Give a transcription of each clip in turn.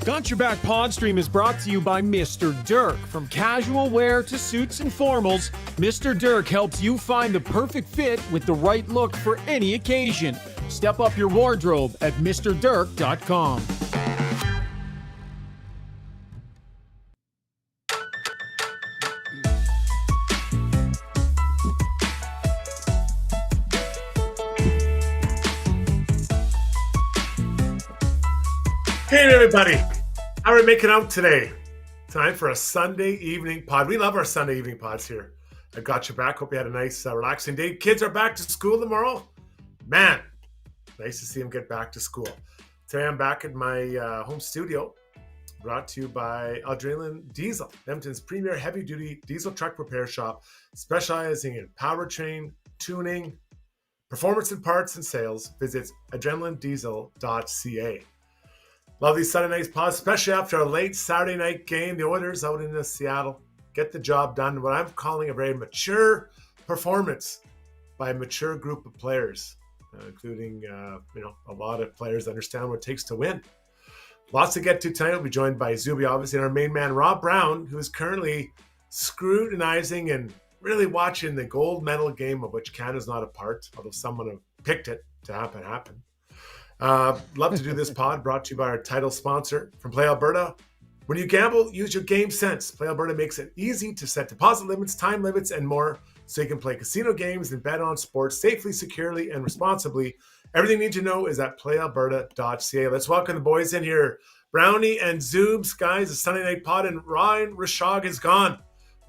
Got Your Back Pod Stream is brought to you by Mr. Dirk. From casual wear to suits and formals, Mr. Dirk helps you find the perfect fit with the right look for any occasion. Step up your wardrobe at mrdirk.com. Hey everybody, how are we making out today? Time for a Sunday evening pod. We love our Sunday evening pods here. I got your back. Hope you had a nice, relaxing day. Kids are back to school tomorrow. Man, nice to see them get back to school. Today I'm back at my home studio, brought to you by Adrenaline Diesel, Edmonton's premier heavy-duty diesel truck repair shop, specializing in powertrain, tuning, performance and parts and sales. Visit adrenalinediesel.ca. Love these Sunday night pods, especially after a late Saturday night game. The Oilers out in Seattle get the job done. What I'm calling a very mature performance by a mature group of players, including a lot of players that understand what it takes to win. Lots to get to tonight. We'll be joined by Zuby, obviously, and our main man, Rob Brown, who is currently scrutinizing and really watching the gold medal game, of which Canada's not a part, although someone have picked it to happen. Love to do this pod, brought to you by our title sponsor from Play Alberta. When you gamble, use your game sense. Play Alberta makes it easy to set deposit limits, time limits, and more, so you can play casino games and bet on sports safely, securely, and responsibly. Everything you need to know is at playalberta.ca. Let's welcome the boys in here. Brownie and Zoobs, guys, the Sunday night pod, and Ryan Rashog is gone.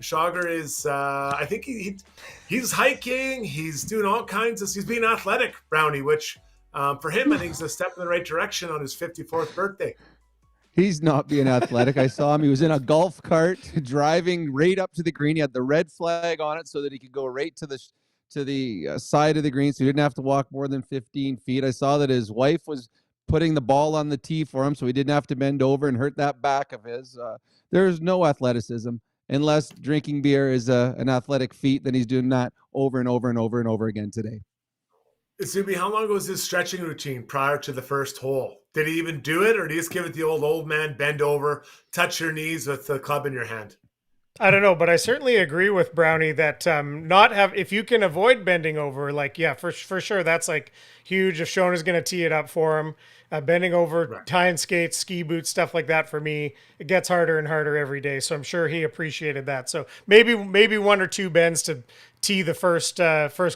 Rashogger is, I think he's hiking. He's doing all kinds of, he's being athletic, Brownie, which... for him, I think it's a step in the right direction on his 54th birthday. He's not being athletic. I saw him. He was in a golf cart driving right up to the green. He had the red flag on it so that he could go right to the side of the green, so he didn't have to walk more than 15 feet. I saw that his wife was putting the ball on the tee for him, so he didn't have to bend over and hurt that back of his. There's no athleticism. Unless drinking beer is an athletic feat, then he's doing that over and over and over and over again today. Zuby, how long was his stretching routine prior to the first hole? Did he even do it, or did he just give it the old man, bend over, touch your knees with the club in your hand? I don't know, but I certainly agree with Brownie that if you can avoid bending over, for sure, that's like huge. If Shona's going to tee it up for him, bending over, right. Tying skates, ski boots, stuff like that, for me, it gets harder and harder every day. So I'm sure he appreciated that. So maybe one or two bends to tee the first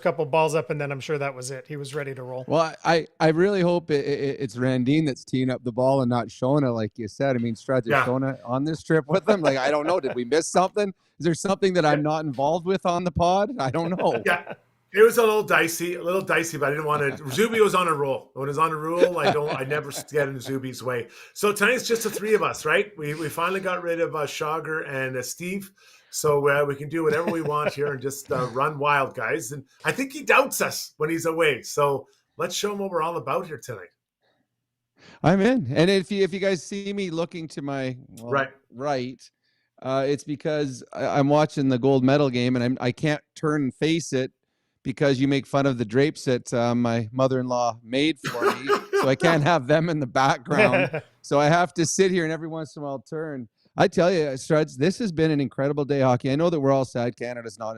couple balls up, and then I'm sure that was it. He was ready to roll. Well, I really hope it's Randine that's teeing up the ball and not Shona, like you said. I mean, Struddy, Shona on this trip with him? Like, I don't know. Did we miss something? Is there something that I'm not involved with on the pod? I don't know. Yeah. It was a little dicey, but I didn't want to. Zuby was on a roll. When it's on a rule, I never get in Zuby's way. So tonight's just the three of us, right? We finally got rid of Shogger and Steve. So we can do whatever we want here and just run wild, guys. And I think he doubts us when he's away. So let's show him what we're all about here tonight. I'm in. And if you guys see me looking to my right, it's because I'm watching the gold medal game, and I can't turn and face it because you make fun of the drapes that my mother-in-law made for me. So I can't have them in the background. So I have to sit here and every once in a while turn. I tell you, Struds, this has been an incredible day of hockey. I know that we're all sad Canada's not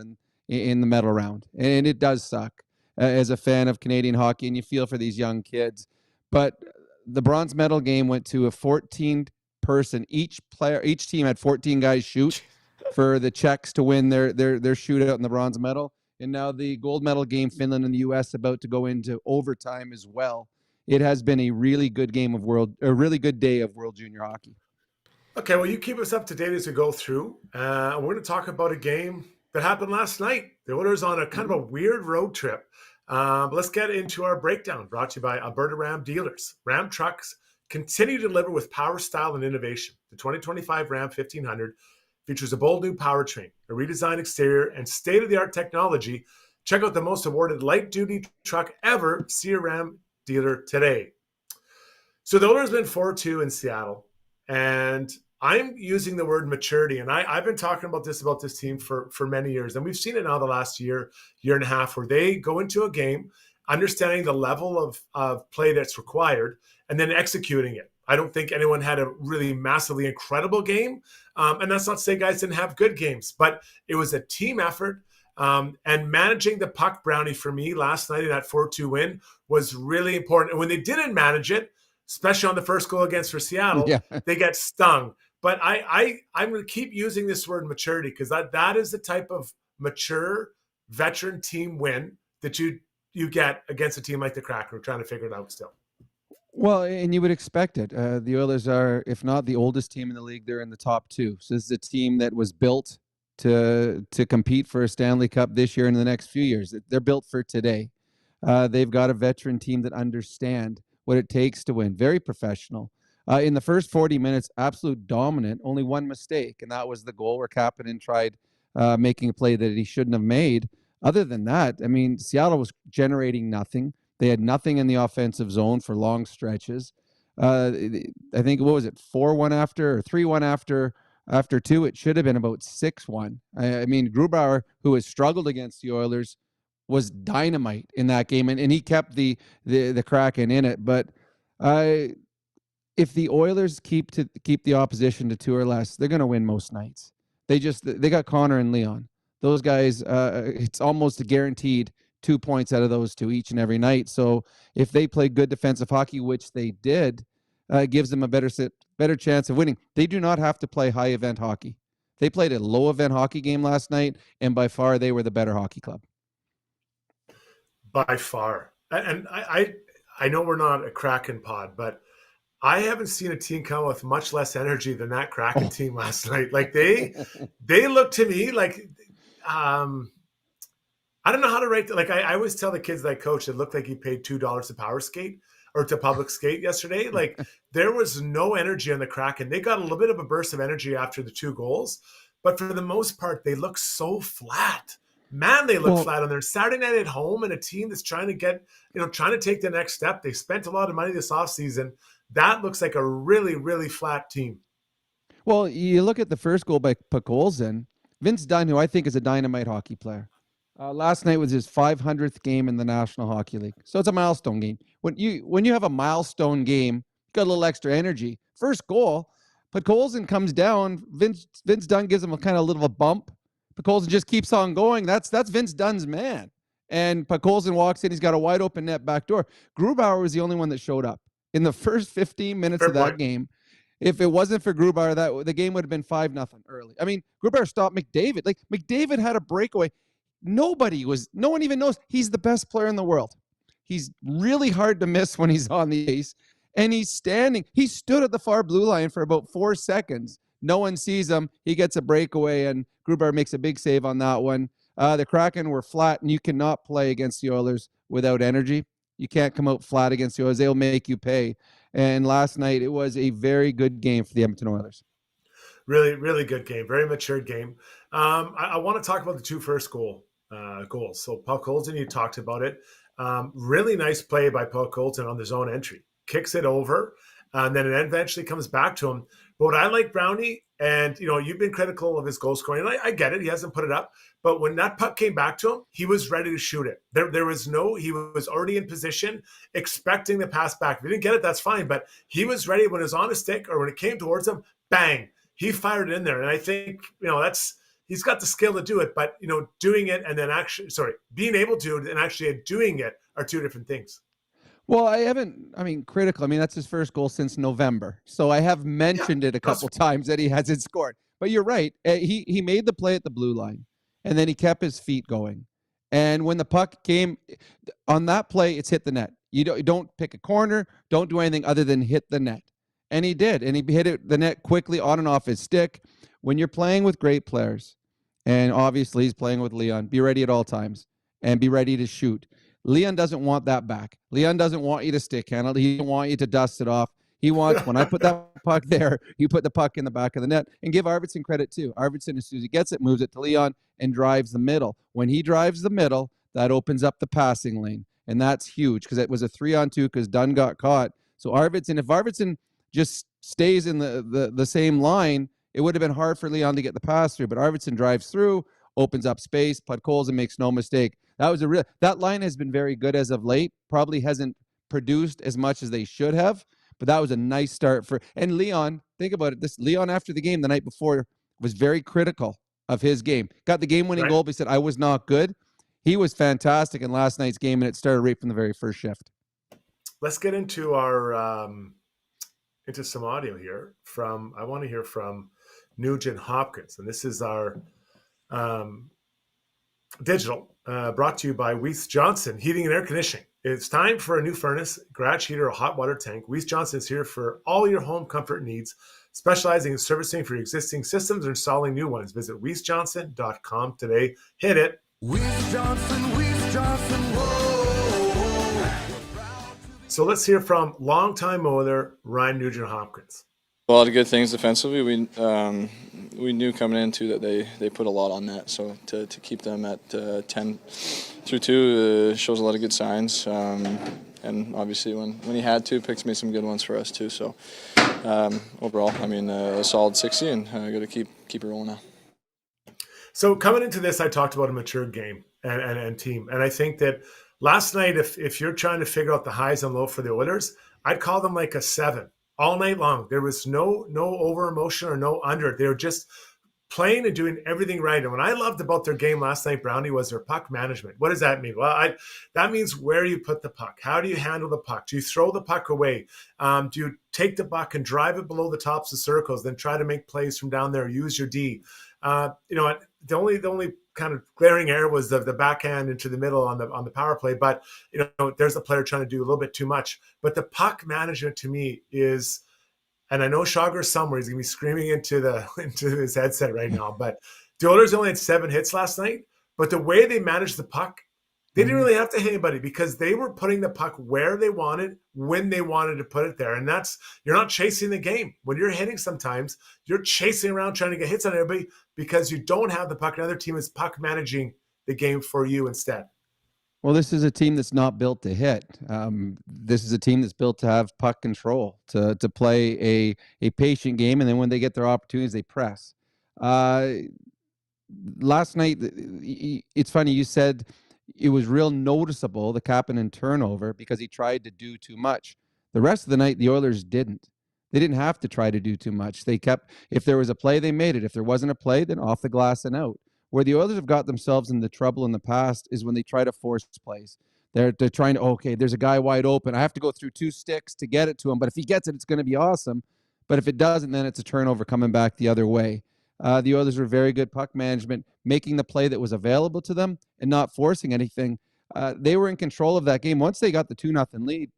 in the medal round, and it does suck as a fan of Canadian hockey, and you feel for these young kids. But the bronze medal game went to a 14-person. Each team had 14 guys shoot for the Czechs to win their shootout in the bronze medal. And now the gold medal game, Finland and the U.S. about to go into overtime as well. It has been a really good day of World Junior Hockey. Okay, well, you keep us up to date as we go through. We're going to talk about a game that happened last night. The Oilers on a kind of a weird road trip. Let's get into our breakdown, brought to you by Alberta Ram Dealers. Ram trucks continue to deliver with power, style, and innovation. The 2025 Ram 1500 features a bold new powertrain, a redesigned exterior, and state-of-the-art technology. Check out the most awarded light-duty truck ever. See a Ram dealer today. So the Oilers been 4-2 in Seattle, and I'm using the word maturity, and I've been talking about this team for many years, and we've seen it now the last year and a half, where they go into a game understanding the level of play that's required and then executing it. I don't think anyone had a really massively incredible game. And that's not to say guys didn't have good games, but it was a team effort. And managing the puck, Brownie, for me last night in that 4-2 win was really important. And when they didn't manage it, especially on the first goal against for Seattle, they get stung. But I'm going to keep using this word maturity, because that is the type of mature veteran team win that you get against a team like the Kraken who are trying to figure it out still. Well, and you would expect it. The Oilers are, if not the oldest team in the league, they're in the top 2. So this is a team that was built to compete for a Stanley Cup this year and the next few years. They're built for today. They've got a veteran team that understand what it takes to win. Very professional. In the first 40 minutes, absolute dominant. Only one mistake, and that was the goal where Kapanen tried making a play that he shouldn't have made. Other than that, I mean, Seattle was generating nothing. They had nothing in the offensive zone for long stretches. I think, what was it, 4-1 after or 3-1 after 2? It should have been about 6-1. I mean, Grubauer, who has struggled against the Oilers, was dynamite in that game, and he kept the Kraken in it. But if the Oilers keep the opposition to 2 or less, they're going to win most nights. They got Connor and Leon. Those guys, it's almost a guaranteed 2 points out of those 2 each and every night. So if they play good defensive hockey, which they did, gives them a better chance of winning. They do not have to play high event hockey. They played a low event hockey game last night, and by far they were the better hockey club. By far. And I know we're not a Kraken pod, but I haven't seen a team come with much less energy than that Kraken team last night. Like they look to me like, I don't know how to rate. Like I always tell the kids that I coach, it looked like he paid $2 to power skate or to public skate yesterday. Like there was no energy on the Kraken. They got a little bit of a burst of energy after the 2 goals, but for the most part, they look so flat. Man, they look flat on their Saturday night at home, and a team that's trying to take the next step. They spent a lot of money this offseason. That looks like a really, really flat team. Well, you look at the first goal by Podkolzin. Vince Dunn, who I think is a dynamite hockey player. Last night was his 500th game in the National Hockey League. So it's a milestone game. When you have a milestone game, you got a little extra energy. First goal, Podkolzin comes down. Vince Dunn gives him a kind of little bump. Podkolzin just keeps on going. That's Vince Dunn's man. And Podkolzin walks in. He's got a wide open net back door. Grubauer was the only one that showed up in the first 15 minutes of that game. If it wasn't for Grubauer, the game would have been 5-0 early. I mean, Grubauer stopped McDavid. Like McDavid had a breakaway. No one even knows he's the best player in the world. He's really hard to miss when he's on the ice. And he's standing. He stood at the far blue line for about 4 seconds. No one sees him. He gets a breakaway, and Grubauer makes a big save on that one. The Kraken were flat, and you cannot play against the Oilers without energy. You can't come out flat against the Oilers. They'll make you pay. And last night, it was a very good game for the Edmonton Oilers. Really, really good game. Very mature game. I want to talk about the 2 first goals. So Podkolzin, you talked about it. Really nice play by Podkolzin on the zone entry. Kicks it over, and then it eventually comes back to him. But what I like, Brownie, and you've been critical of his goal scoring, and I get it. He hasn't put it up. But when that puck came back to him, he was ready to shoot it. He was already in position, expecting the pass back. If he didn't get it, that's fine. But he was ready when it was on his stick or when it came towards him, bang, he fired it in there. And I think, he's got the skill to do it. But, doing it and then being able to and actually doing it are 2 different things. Well, critical. I mean, that's his first goal since November. So I have mentioned it a couple times that he hasn't scored. But you're right. He made the play at the blue line, and then he kept his feet going. And when the puck came on that play, it's hit the net. You don't pick a corner, don't do anything other than hit the net. And he did. And he hit the net quickly on and off his stick. When you're playing with great players, and obviously he's playing with Leon, be ready at all times and be ready to shoot. Leon doesn't want that back. Leon doesn't want you to stick handle it. He doesn't want you to dust it off. He wants, when I put that puck there, you put the puck in the back of the net. And give Arvidsson credit too. Arvidsson, as soon as he gets it, moves it to Leon and drives the middle. When he drives the middle, that opens up the passing lane. And that's huge because it was a 3-on-2 because Dunn got caught. So Arvidsson, if Arvidsson just stays in the same line, it would have been hard for Leon to get the pass through. But Arvidsson drives through, opens up space. Podkolzin makes no mistake. That line has been very good as of late. Probably hasn't produced as much as they should have, but that was a nice start and Leon, think about it. Leon after the game the night before was very critical of his game. Got the game-winning goal, but he said, I was not good. He was fantastic in last night's game, and it started right from the very first shift. Let's get into our into some audio here I want to hear from Nugent Hopkins, and this is our digital brought to you by Weiss Johnson Heating and Air Conditioning. It's time for a new furnace, garage heater, or hot water tank. Weiss Johnson is here for all your home comfort needs, specializing in servicing for existing systems or installing new ones. Visit weissjohnson.com today. Hit it. Weiss Johnson, whoa. So let's hear from longtime Oiler Ryan Nugent Hopkins. A lot of good things defensively. We knew coming into that they put a lot on that. So to keep them at 10-2 shows a lot of good signs. And obviously when he had to, picked me some good ones for us too. So overall, a solid 60, and got to keep it rolling now. So coming into this, I talked about a mature game and team. And I think that last night, if you're trying to figure out the highs and low for the Oilers, I'd call them like a 7 all night long. There was no over emotion or no under. They were just playing and doing everything right. And what I loved about their game last night, Brownie, was their puck management. What does that mean? Well, that means where you put the puck. How do you handle the puck? Do you throw the puck away? Do you take the puck and drive it below the tops of circles, then try to make plays from down there, use your D? The only kind of glaring error was the backhand into the middle on the power play. But there's a player trying to do a little bit too much. But the puck management to me is, and I know Chager's somewhere, he's gonna be screaming into his headset right now. But the Oilers only had 7 hits last night. But the way they managed the puck, they didn't really have to hit anybody because they were putting the puck where they wanted, when they wanted to put it there. And you're not chasing the game. When you're hitting sometimes, you're chasing around trying to get hits on everybody because you don't have the puck. Another team is puck managing the game for you instead. Well, this is a team that's not built to hit. This is a team that's built to have puck control, to play a patient game, and then when they get their opportunities, they press. Last night, it's funny, you said it was real noticeable, the Kapanen turnover, because he tried to do too much. The rest of the night, the Oilers didn't. They didn't have to try to do too much. They kept, if there was a play, they made it. If there wasn't a play, then off the glass and out. Where the Oilers have got themselves into trouble in the past is when they try to force plays. They're trying to, okay, there's a guy wide open. I have to go through 2 sticks to get it to him, but if he gets it, it's going to be awesome. But if it doesn't, then it's a turnover coming back the other way. The Oilers were very good puck management, making the play that was available to them and not forcing anything. They were in control of that game. Once they got the 2-0 lead,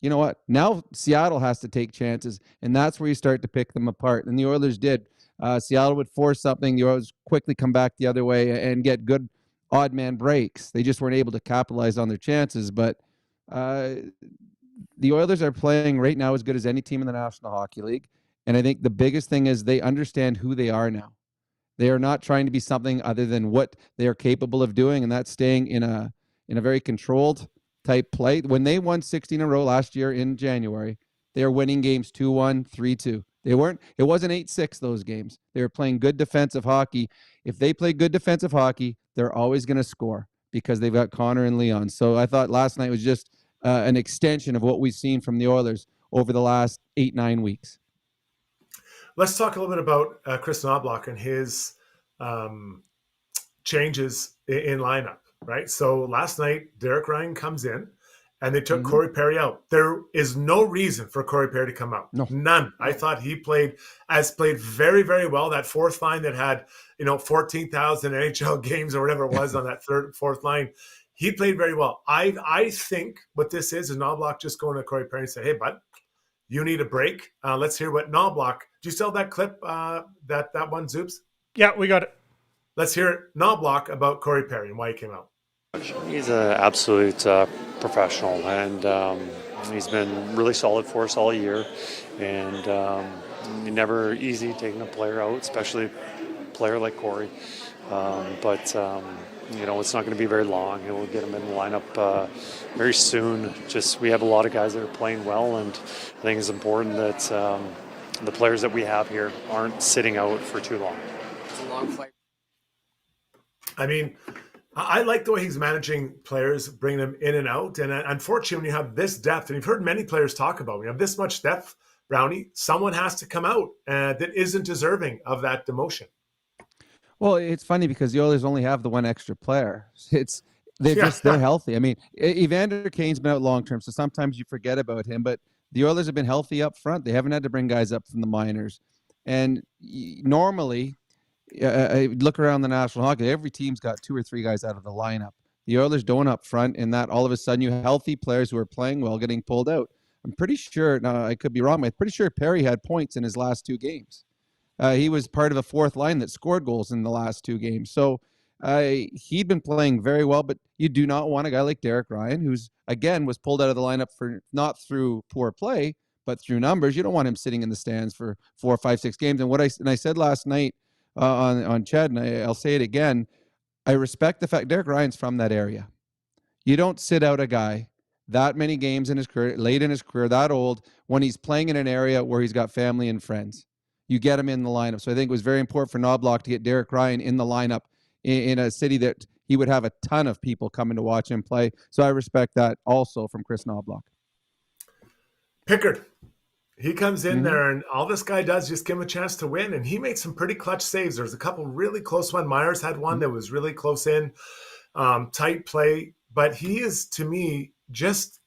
you know what? Now Seattle has to take chances, and that's where you start to pick them apart. And the Oilers did. Seattle would force something. The Oilers quickly come back the other way and get good odd man breaks. They just weren't able to capitalize on their chances. But the Oilers are playing right now as good as any team in the National Hockey League. And I think the biggest thing is they understand who they are now. They are not trying to be something other than what they are capable of doing, and that's staying in a very controlled type play. When they won 16 in a row last year in January, they are winning games 2-1, 3-2. It wasn't 8-6 those games. They were playing good defensive hockey. If they play good defensive hockey, they're always going to score because they've got Connor and Leon. So I thought last night was just an extension of what we've seen from the Oilers over the last 8-9 weeks. Let's talk a little bit about Chris Knobloch and his changes in lineup, right? So last night, Derek Ryan comes in, and they took Corey Perry out. There is no reason for Corey Perry to come out. No. None. I thought he played very, very well. That fourth line that had 14,000 NHL games or whatever it was on that fourth line, he played very well. I think what this is Knobloch just going to Corey Perry and say, hey, bud, you need a break. Let's hear what Knobloch. Do you still have that clip, that one, Zoops? Yeah, we got it. Let's hear Knobloch about Corey Perry and why he came out. He's an absolute professional, and he's been really solid for us all year. And never easy taking a player out, especially a player like Corey. But it's not going to be very long. We'll get him in the lineup very soon. We have a lot of guys that are playing well, and I think it's important that the players that we have here aren't sitting out for too long. It's a long fight. I mean, I like the way he's managing players, bringing them in and out. And unfortunately, when you have this depth, and you've heard many players talk about, when you have this much depth, Brownie, someone has to come out that isn't deserving of that demotion. Well, it's funny because the Oilers only have the one extra player. They're healthy. I mean, Evander Kane's been out long term, so sometimes you forget about him. But the Oilers have been healthy up front. They haven't had to bring guys up from the minors. And normally, look around the National Hockey, every team's got 2 or 3 guys out of the lineup. The Oilers don't up front, and that all of a sudden you have healthy players who are playing well getting pulled out. I'm pretty sure, now I could be wrong, but I'm pretty sure Perry had points in his last 2 games. He was part of a fourth line that scored goals in the last 2 games. So he'd been playing very well, but you do not want a guy like Derek Ryan, who's, again, was pulled out of the lineup for not through poor play, but through numbers. You don't want him sitting in the stands for 4, 5, 6 games. And I said last night on Chad, and I'll say it again, I respect the fact Derek Ryan's from that area. You don't sit out a guy that many games in his career, late in his career, that old, when he's playing in an area where he's got family and friends. You get him in the lineup. So I think it was very important for Knobloch to get Derek Ryan in the lineup in a city that he would have a ton of people coming to watch him play. So I respect that also from Chris Knobloch. Pickard, he comes in there, and all this guy does is just give him a chance to win. And he made some pretty clutch saves. There's a couple really close ones. Myers had one that was really close in, tight play. But he is, to me, just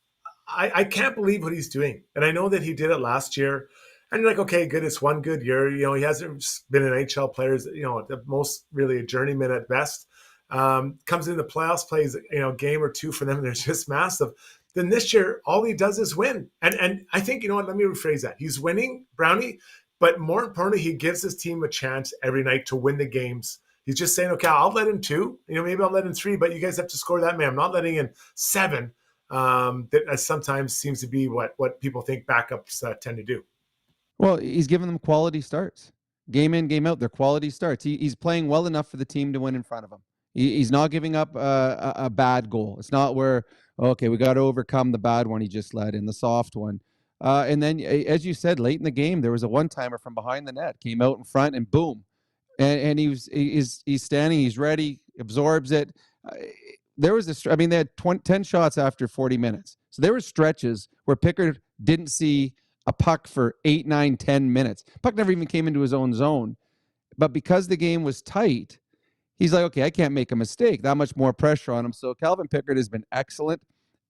I can't believe what he's doing. And I know that he did it last year. And you're like, okay, good. It's one good year. He hasn't been an NHL player, at the most really a journeyman at best. Comes in the playoffs, plays, game or 2 for them. And they're just massive. Then this year, all he does is win. And I think, let me rephrase that. He's winning, Brownie, but more importantly, he gives his team a chance every night to win the games. He's just saying, okay, I'll let in 2, maybe I'll let in 3, but you guys have to score that many. I'm not letting in 7. That sometimes seems to be what people think backups tend to do. Well, he's giving them quality starts. Game in, game out, they're quality starts. He's playing well enough for the team to win in front of him. He's not giving up a bad goal. It's not where, okay, we got to overcome the bad one he just let in, the soft one. And then, as you said, late in the game, there was a one-timer from behind the net, came out in front, and boom. And he's standing, he's ready, absorbs it. There was this, they had 10 shots after 40 minutes. So there were stretches where Pickard didn't see a puck for 8, 9, 10 minutes. Puck never even came into his own zone. But because the game was tight, he's like, okay, I can't make a mistake. That much more pressure on him. So Calvin Pickard has been excellent.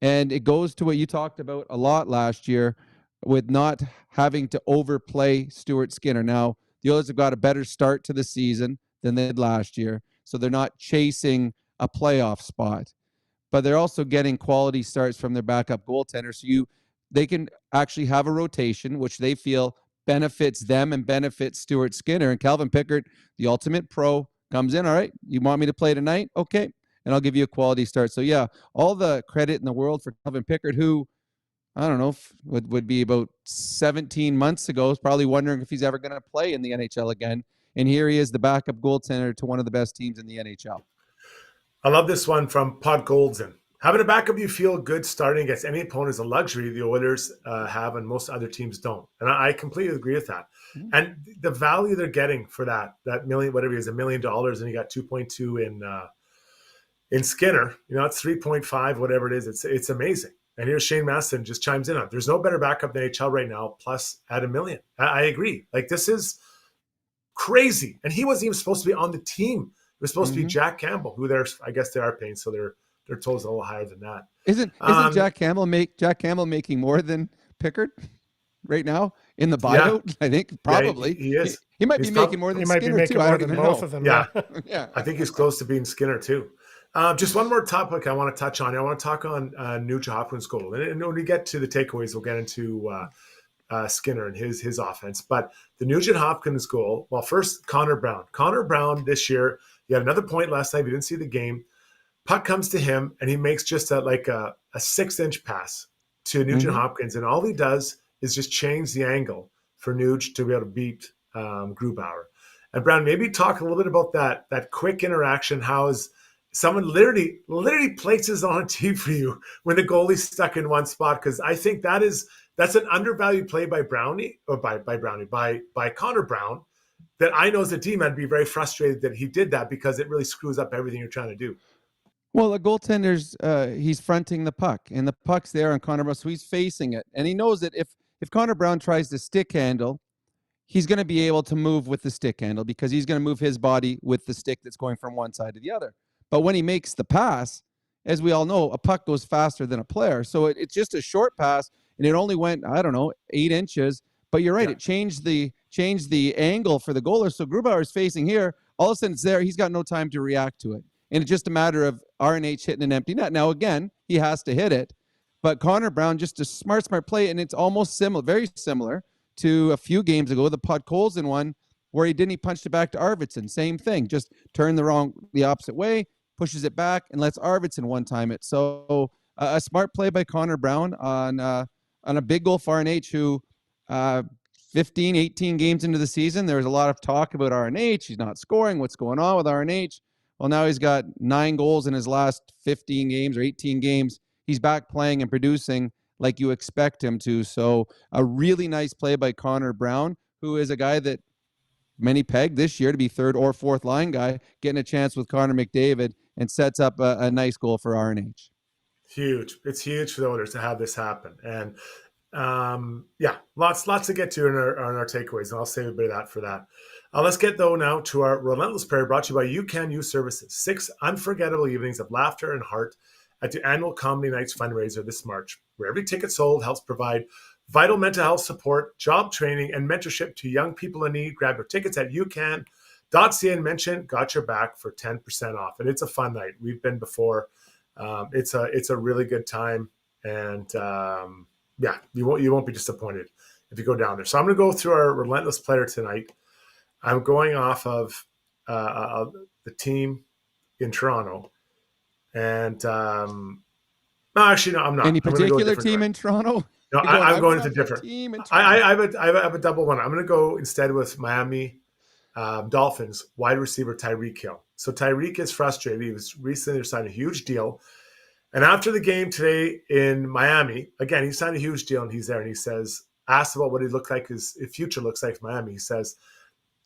And it goes to what you talked about a lot last year with not having to overplay Stuart Skinner. Now, the Oilers have got a better start to the season than they did last year. So they're not chasing a playoff spot. But they're also getting quality starts from their backup goaltender. So they can actually have a rotation, which they feel benefits them and benefits Stuart Skinner. And Calvin Pickard, the ultimate pro, comes in. All right, you want me to play tonight? Okay. And I'll give you a quality start. So, yeah, all the credit in the world for Calvin Pickard, who, I don't know, would be about 17 months ago, is probably wondering if he's ever going to play in the NHL again. And here he is, the backup goaltender to one of the best teams in the NHL. I love this one from Pod Goldson. Having a backup you feel good starting against any opponent is a luxury the Oilers have and most other teams don't. And I completely agree with that. Mm-hmm. And the value they're getting for that million, whatever it is, $1 million, and you got 2.2 in Skinner, it's 3.5, whatever it is. It's amazing. And here's Shane Maston just chimes in on it. There's no better backup than NHL right now, plus at $1 million. I agree. Like, this is crazy. And he wasn't even supposed to be on the team. It was supposed to be Jack Campbell, who I guess they are paying, so their totals a little higher than that. Isn't Jack Campbell making more than Pickard right now in the buyout? Yeah. I think probably he is. He might be making more than Skinner too. More than both of them. Yeah. Yeah. I think he's close to being Skinner too. Just one more topic I want to touch on. I want to talk on Nugent Hopkins' goal, and when we get to the takeaways, we'll get into Skinner and his offense. But the Nugent Hopkins goal. Well, first Connor Brown. Connor Brown this year. He had another point last night. We didn't see the game. Puck comes to him, and he makes just a 6-inch pass to Nugent Hopkins, and all he does is just change the angle for Nuge to be able to beat Grubauer. And Brown, maybe talk a little bit about that quick interaction. How is someone literally places on a tee for you when the goalie's stuck in one spot? Because I think that's an undervalued play by Brownie, or by Connor Brown, that I know as a D-man would be very frustrated that he did that, because it really screws up everything you're trying to do. Well, the goaltender's he's fronting the puck, and the puck's there on Connor Brown, so he's facing it, and he knows that if Connor Brown tries to stick handle, he's going to be able to move with the stick handle because he's going to move his body with the stick that's going from one side to the other. But when he makes the pass, as we all know, a puck goes faster than a player, so it's just a short pass, and it only went 8 inches. But you're right, it changed the angle for the goaler. So Grubauer's facing here. All of a sudden, it's there. He's got no time to react to it. And it's just a matter of RNH hitting an empty net. Now, again, he has to hit it. But Connor Brown, just a smart play, and it's almost similar, very similar to a few games ago, the Podkolzin one, where he punched it back to Arvidsson. Same thing, just turned the opposite way, pushes it back, and lets Arvidsson one-time it. So a smart play by Connor Brown on a big goal for RNH who 15, 18 games into the season, there was a lot of talk about RNH. He's not scoring. What's going on with RNH? Well, now he's got 9 goals in his last 15 games or 18 games. He's back playing and producing like you expect him to. So a really nice play by Connor Brown, who is a guy that many pegged this year to be 3rd or 4th line guy, getting a chance with Connor McDavid, and sets up a nice goal for RNH. Huge. It's huge for the Oilers to have this happen. And lots to get to in our takeaways, and I'll save a bit of that for that. Let's get, though, now to our Relentless pair brought to you by You Can Use Services. 6 unforgettable evenings of laughter and heart at the annual Comedy Nights fundraiser this March, where every ticket sold helps provide vital mental health support, job training, and mentorship to young people in need. Grab your tickets at youcan.ca and mention Got Your Back for 10% off. And it's a fun night. We've been before. It's a really good time. And you won't be disappointed if you go down there. So I'm going to go through our Relentless player tonight. I'm going off of the team in Toronto. And I'm not. Any particular team in Toronto? No, I'm going to different. I have a double one. I'm going to go instead with Miami Dolphins wide receiver Tyreek Hill. So Tyreek is frustrated. He was recently signed a huge deal. And after the game today in Miami, again, he signed a huge deal, and he's there, and he says, asked about what he looked like, his future looks like for Miami. He says,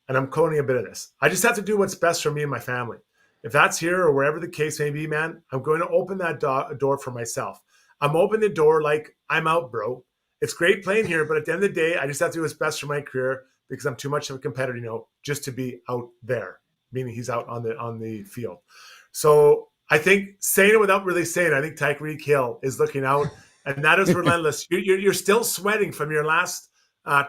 and I'm quoting a bit of this, "I just have to do what's best for me and my family. If that's here or wherever the case may be, man, I'm going to open that door for myself. I'm opening the door like I'm out, bro. It's great playing here, but at the end of the day, I just have to do what's best for my career because I'm too much of a competitor, just to be out there," meaning he's out on the field. So I think saying it without really saying it, I think Tyreek Hill is looking out, and that is relentless. You're still sweating from your last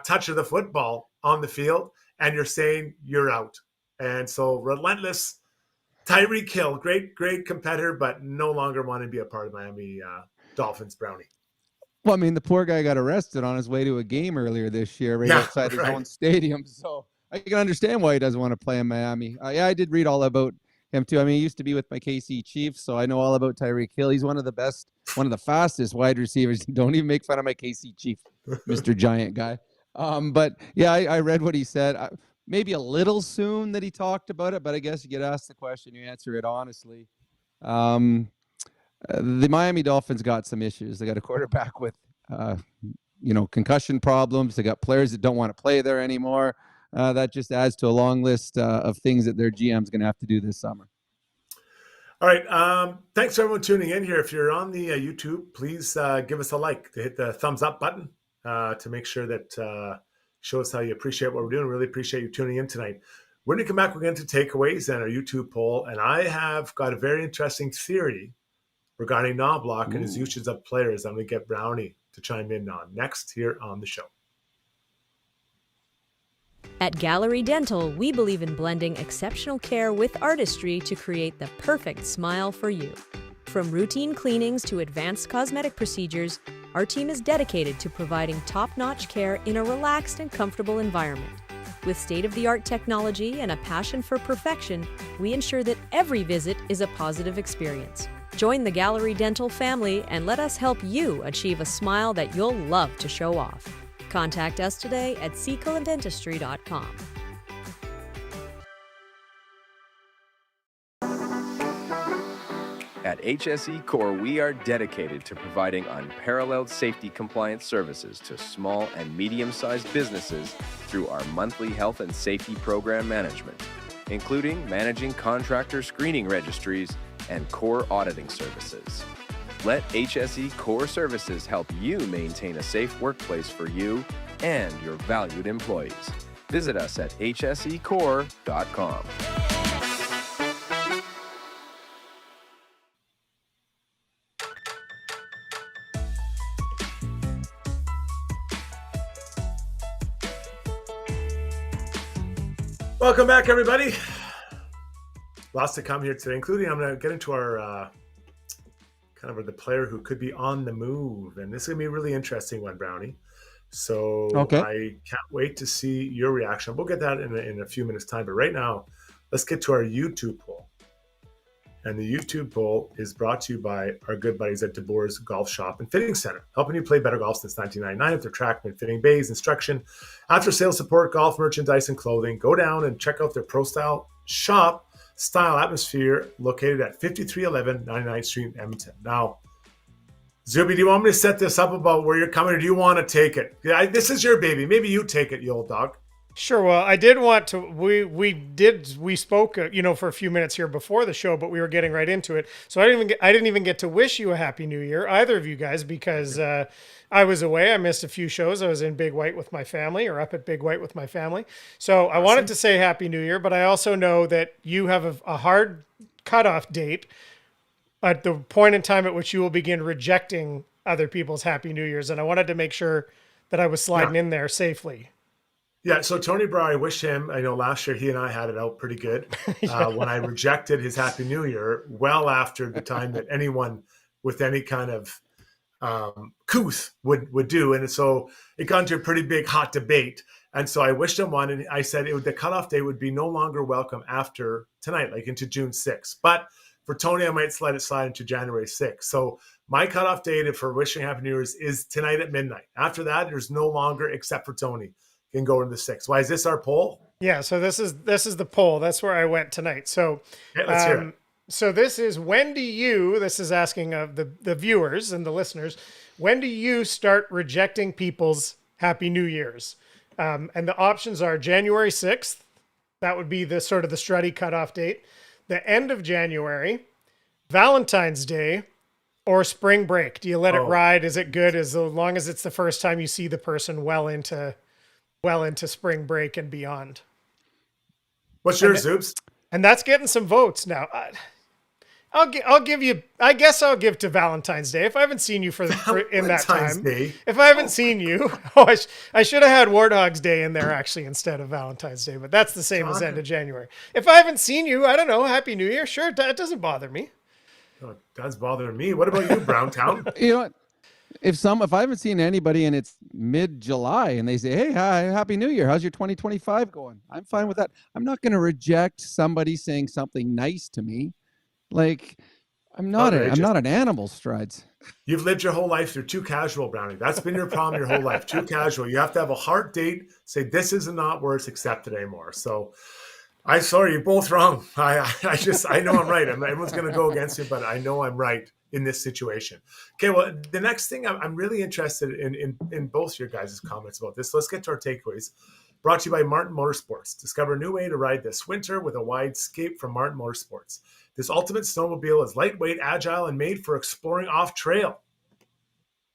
touch of the football on the field, and you're saying you're out. And so relentless Tyreek Hill, great competitor, but no longer want to be a part of Miami Dolphins Brownie. Well, I mean, the poor guy got arrested on his way to a game earlier this year outside his own stadium. So I can understand why he doesn't want to play in Miami. I did read all about him too. I mean, he used to be with my KC Chiefs, so I know all about Tyreek Hill. He's one of the fastest wide receivers. Don't even make fun of my KC Chief, Mr. Giant guy. But yeah, I read what he said. Maybe a little soon that he talked about it, but I guess you get asked the question, you answer it honestly. The Miami Dolphins got some issues. They got a quarterback with, concussion problems. They got players that don't want to play there anymore. That just adds to a long list of things that their GM's going to have to do this summer. All right. Thanks for everyone tuning in here. If you're on the YouTube, please give us a like, to hit the thumbs up button to make sure that show us how you appreciate what we're doing. Really appreciate you tuning in tonight. When we come back, we're going to takeaways and our YouTube poll. And I have got a very interesting theory regarding Knobloch and his usage of players. I'm going to get Brownie to chime in on next here on the show. At Gallery Dental, we believe in blending exceptional care with artistry to create the perfect smile for you. From routine cleanings to advanced cosmetic procedures, our team is dedicated to providing top-notch care in a relaxed and comfortable environment. With state-of-the-art technology and a passion for perfection, we ensure that every visit is a positive experience. Join the Gallery Dental family and let us help you achieve a smile that you'll love to show off. Contact us today at secolandentistry.com. At HSE Core, we are dedicated to providing unparalleled safety compliance services to small and medium-sized businesses through our monthly health and safety program management, including managing contractor screening registries and core auditing services. Let HSE Core Services help you maintain a safe workplace for you and your valued employees. Visit us at hsecore.com. Welcome back, everybody. Lots to come here today, including I'm going to get into our the player who could be on the move, and this is going to be a really interesting one, Brownie. So okay. I can't wait to see your reaction. We'll get that in a few minutes' time, but right now, let's get to our YouTube poll. And the YouTube poll is brought to you by our good buddies at DeBoer's Golf Shop and Fitting Center, helping you play better golf since 1999 with their trackman, fitting bays, instruction, after-sales support, golf merchandise, and clothing. Go down and check out their pro-style shop style atmosphere located at 5311 99th Street in Edmonton. Now, Zuby, do you want me to set this up about where you're coming, or do you want to take it? This is your baby. Maybe you take it, you old dog. Sure. Well, I did want to. We spoke, for a few minutes here before the show, but we were getting right into it. So I didn't even get to wish you a happy New Year, either of you guys, because I was away. I missed a few shows. I was in Big White with my family, or up at Big White with my family. So I wanted to say happy New Year, but I also know that you have a hard cutoff date at the point in time at which you will begin rejecting other people's happy New Years, and I wanted to make sure that I was sliding in there safely. Yeah, so Tony Brown, I wish him, I know last year he and I had it out pretty good when I rejected his Happy New Year well after the time that anyone with any kind of couth would do. And so it got into a pretty big hot debate. And so I wished him one, and I said the cutoff day would be no longer welcome after tonight, like into June 6th. But for Tony, I might let it slide into January 6th. So my cutoff date for wishing Happy New Year's is tonight at midnight. After that, there's no longer, except for Tony, can go into the 6th. Why is this our poll? Yeah, so this is the poll. That's where I went tonight. So let's hear it. So this is this is asking of the viewers and the listeners, when do you start rejecting people's Happy New Year's? And the options are January 6th. That would be the sort of the Struddy cutoff date. The end of January, Valentine's Day, or spring break. Do you let it ride? Is it good as long as it's the first time you see the person well into spring break and beyond? What's yours, Zoobs? And that's getting some votes now. I'll give you. I guess I'll give to Valentine's Day if I haven't seen you in that time. Day. If I haven't seen you, I should have had Warthog's Day in there actually instead of Valentine's Day. But that's the same as end of January. If I haven't seen you, I don't know. Happy New Year. Sure, that doesn't bother me. Oh, it does bother me. What about you, Browntown? You know what? If I haven't seen anybody and it's mid-July and they say, "Hey, hi, Happy New Year. How's your 2025 going?" I'm fine with that. I'm not going to reject somebody saying something nice to me. Like, I'm not an animal, Strides. You've lived your whole life through too casual, Brownie. That's been your problem your whole life. Too casual. You have to have a hard date. Say this is not where it's accepted anymore. So, I'm sorry, you're both wrong. I know I'm right. Everyone's going to go against me, but I know I'm right in this situation. Okay, well, the next thing I'm really interested in both your guys' comments about this. Let's get to our takeaways. Brought to you by Martin Motorsports. Discover a new way to ride this winter with a wide scape from Martin Motorsports. This ultimate snowmobile is lightweight, agile, and made for exploring off-trail.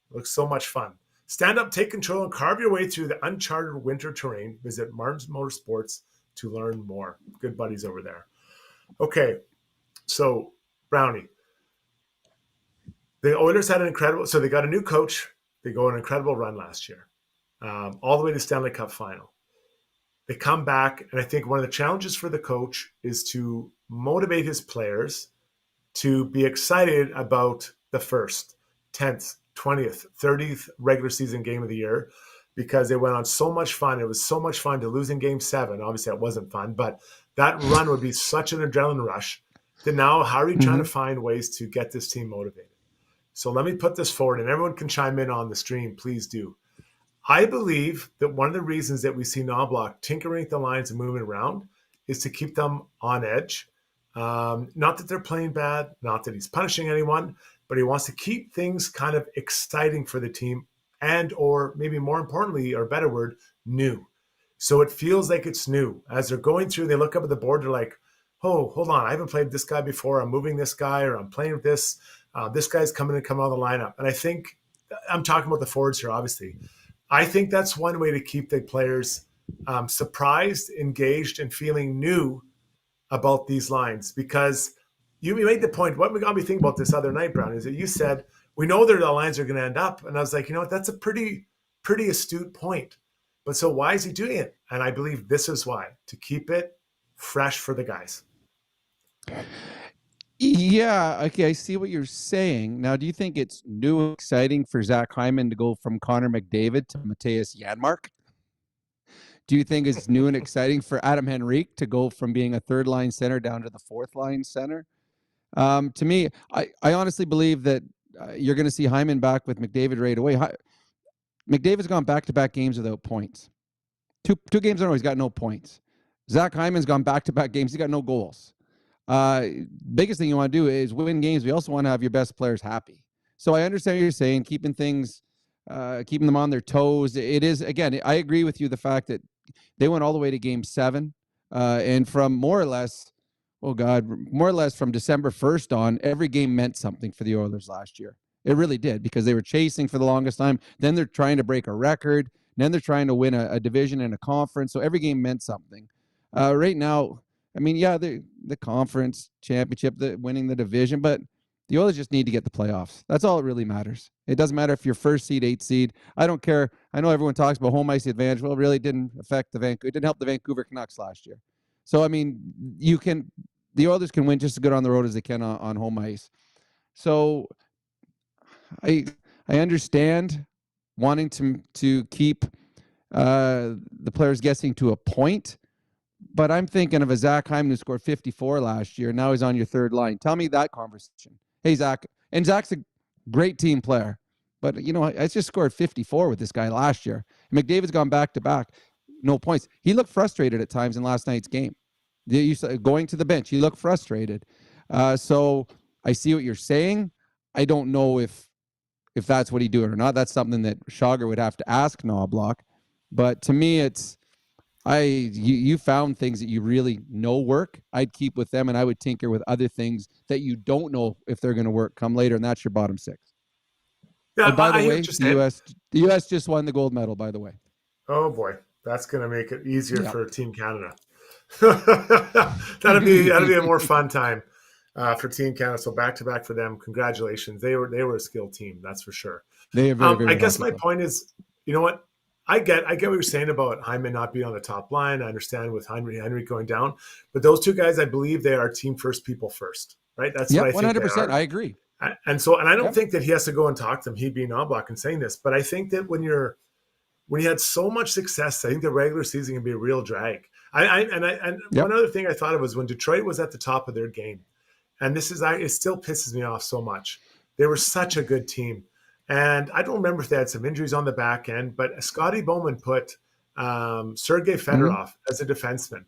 Looks so much fun. Stand up, take control, and carve your way through the uncharted winter terrain. Visit Martin Motorsports to learn more. Good buddies over there. Okay, so Brownie. The Oilers had so they got a new coach. They go on an incredible run last year, all the way to Stanley Cup final. They come back, and I think one of the challenges for the coach is to motivate his players to be excited about the first, 10th, 20th, 30th regular season game of the year, because they went on so much fun. It was so much fun to lose in Game 7. Obviously, that wasn't fun, but that run would be such an adrenaline rush that now how are you trying to find ways to get this team motivated? So let me put this forward, and everyone can chime in on the stream. Please do. I believe that one of the reasons that we see Knobloch tinkering with the lines and moving around is to keep them on edge. Not that they're playing bad, not that he's punishing anyone, but he wants to keep things kind of exciting for the team and or maybe more importantly, or better word, new. So it feels like it's new. As they're going through, they look up at the board, they're like, oh, hold on, I haven't played this guy before. I'm moving this guy, or I'm playing with this. This guy's coming out of the lineup. And I think I'm talking about the forwards here, obviously. I think that's one way to keep the players surprised, engaged, and feeling new about these lines. Because you made the point, what got me thinking about this other night, Brown, is that you said, we know that the lines are going to end up. And I was like, you know what, that's a pretty astute point. But so why is he doing it? And I believe this is why, to keep it fresh for the guys. Yeah, okay, I see what you're saying. Now, do you think it's new and exciting for Zach Hyman to go from Connor McDavid to Matthias Janmark? Do you think it's new and exciting for Adam Henrique to go from being a third-line center down to the fourth-line center? To me, I honestly believe that you're going to see Hyman back with McDavid right away. McDavid's gone back-to-back games without points. Two games in a row, he's got no points. Zach Hyman's gone back-to-back games. He's got no goals. Biggest thing you want to do is win games. We also want to have your best players happy. So I understand what you're saying, keeping them on their toes. It is, again, I agree with you, the fact that they went all the way to game 7. And from more or less from December 1st on, every game meant something for the Oilers last year. It really did, because they were chasing for the longest time. Then they're trying to break a record. Then they're trying to win a division and a conference. So every game meant something. Right now, I mean, yeah, the conference championship, winning the division, but the Oilers just need to get the playoffs. That's all that really matters. It doesn't matter if you're first seed, 8th seed. I don't care. I know everyone talks about home ice advantage. Well, it really didn't affect it didn't help the Vancouver Canucks last year. So, I mean, the Oilers can win just as good on the road as they can on home ice. So I understand wanting to keep the players guessing to a point. But I'm thinking of a Zach Hyman who scored 54 last year. Now he's on your third line. Tell me that conversation. Hey, Zach. And Zach's a great team player. But, you know, I just scored 54 with this guy last year. McDavid's gone back-to-back. No points. He looked frustrated at times in last night's game. Going to the bench, he looked frustrated. So I see what you're saying. I don't know if that's what he's doing or not. That's something that Schauger would have to ask Knobloch. But to me, it's you found things that you really know work. I'd keep with them, and I would tinker with other things that you don't know if they're going to work come later, and that's your bottom 6. Yeah, and by the way, the U.S. just won the gold medal, by the way. Oh, boy. That's going to make it easier for Team Canada. That'll be a more fun time for Team Canada. So back-to-back for them. Congratulations. They were a skilled team, that's for sure. They are very I guess my point is, you know what? I get what you're saying about Hyman not being on the top line. I understand with Henry going down, but those two guys, I believe they are team first, people first, right? That's what I think 100%. I agree. And I don't think that he has to go and talk to them. He being Knobloch and saying this, but I think that when you had so much success, I think the regular season can be a real drag. One other thing I thought of was when Detroit was at the top of their game, and it still pisses me off so much. They were such a good team. And I don't remember if they had some injuries on the back end, but Scotty Bowman put Sergei Fedorov as a defenseman.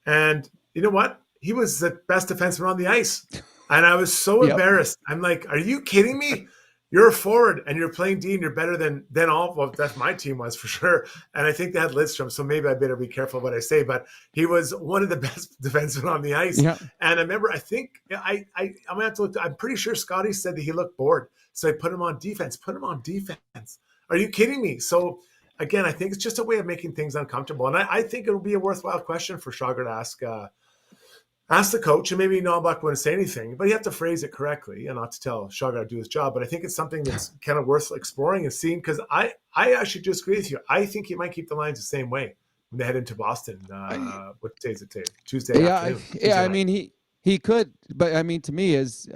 And you know what? He was the best defenseman on the ice. And I was so embarrassed. I'm like, are you kidding me? You're a forward and you're playing D and you're better than that's my team was for sure. And I think they had Lidstrom, so maybe I better be careful what I say, but he was one of the best defensemen on the ice. Yeah. And I remember, I think I'm gonna have to look. I'm pretty sure Scotty said that he looked bored. So I put him on defense. Are you kidding me? So again, I think it's just a way of making things uncomfortable. And I think it'll be a worthwhile question for Schauger to ask the coach, and maybe Knobloch wouldn't say anything, but you have to phrase it correctly and not to tell Schauger to do his job. But I think it's something that's kind of worth exploring and seeing, because I actually disagree with you. I think he might keep the lines the same way when they head into Boston. What day is it today? Tuesday afternoon. I mean, he could, but I mean, to me is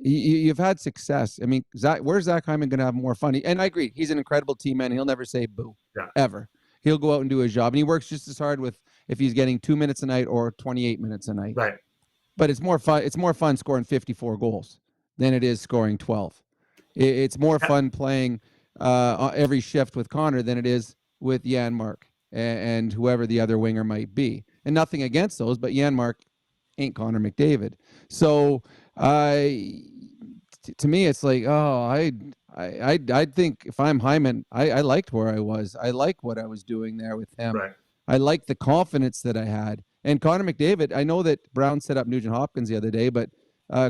you've had success. I mean, where's Zach Hyman going to have more fun? And I agree. He's an incredible team man. He'll never say boo, ever. He'll go out and do his job. And he works just as hard if he's getting 2 minutes a night or 28 minutes a night. Right. But it's more fun. It's more fun scoring 54 goals than it is scoring 12. It's more fun playing every shift with Connor than it is with Janmark and whoever the other winger might be. And nothing against those, but Janmark ain't Connor McDavid. So to me, it's like, I think if I'm Hyman, I liked where I was. I like what I was doing there with him. Right. I liked the confidence that I had. And Connor McDavid, I know that Brown set up Nugent Hopkins the other day, but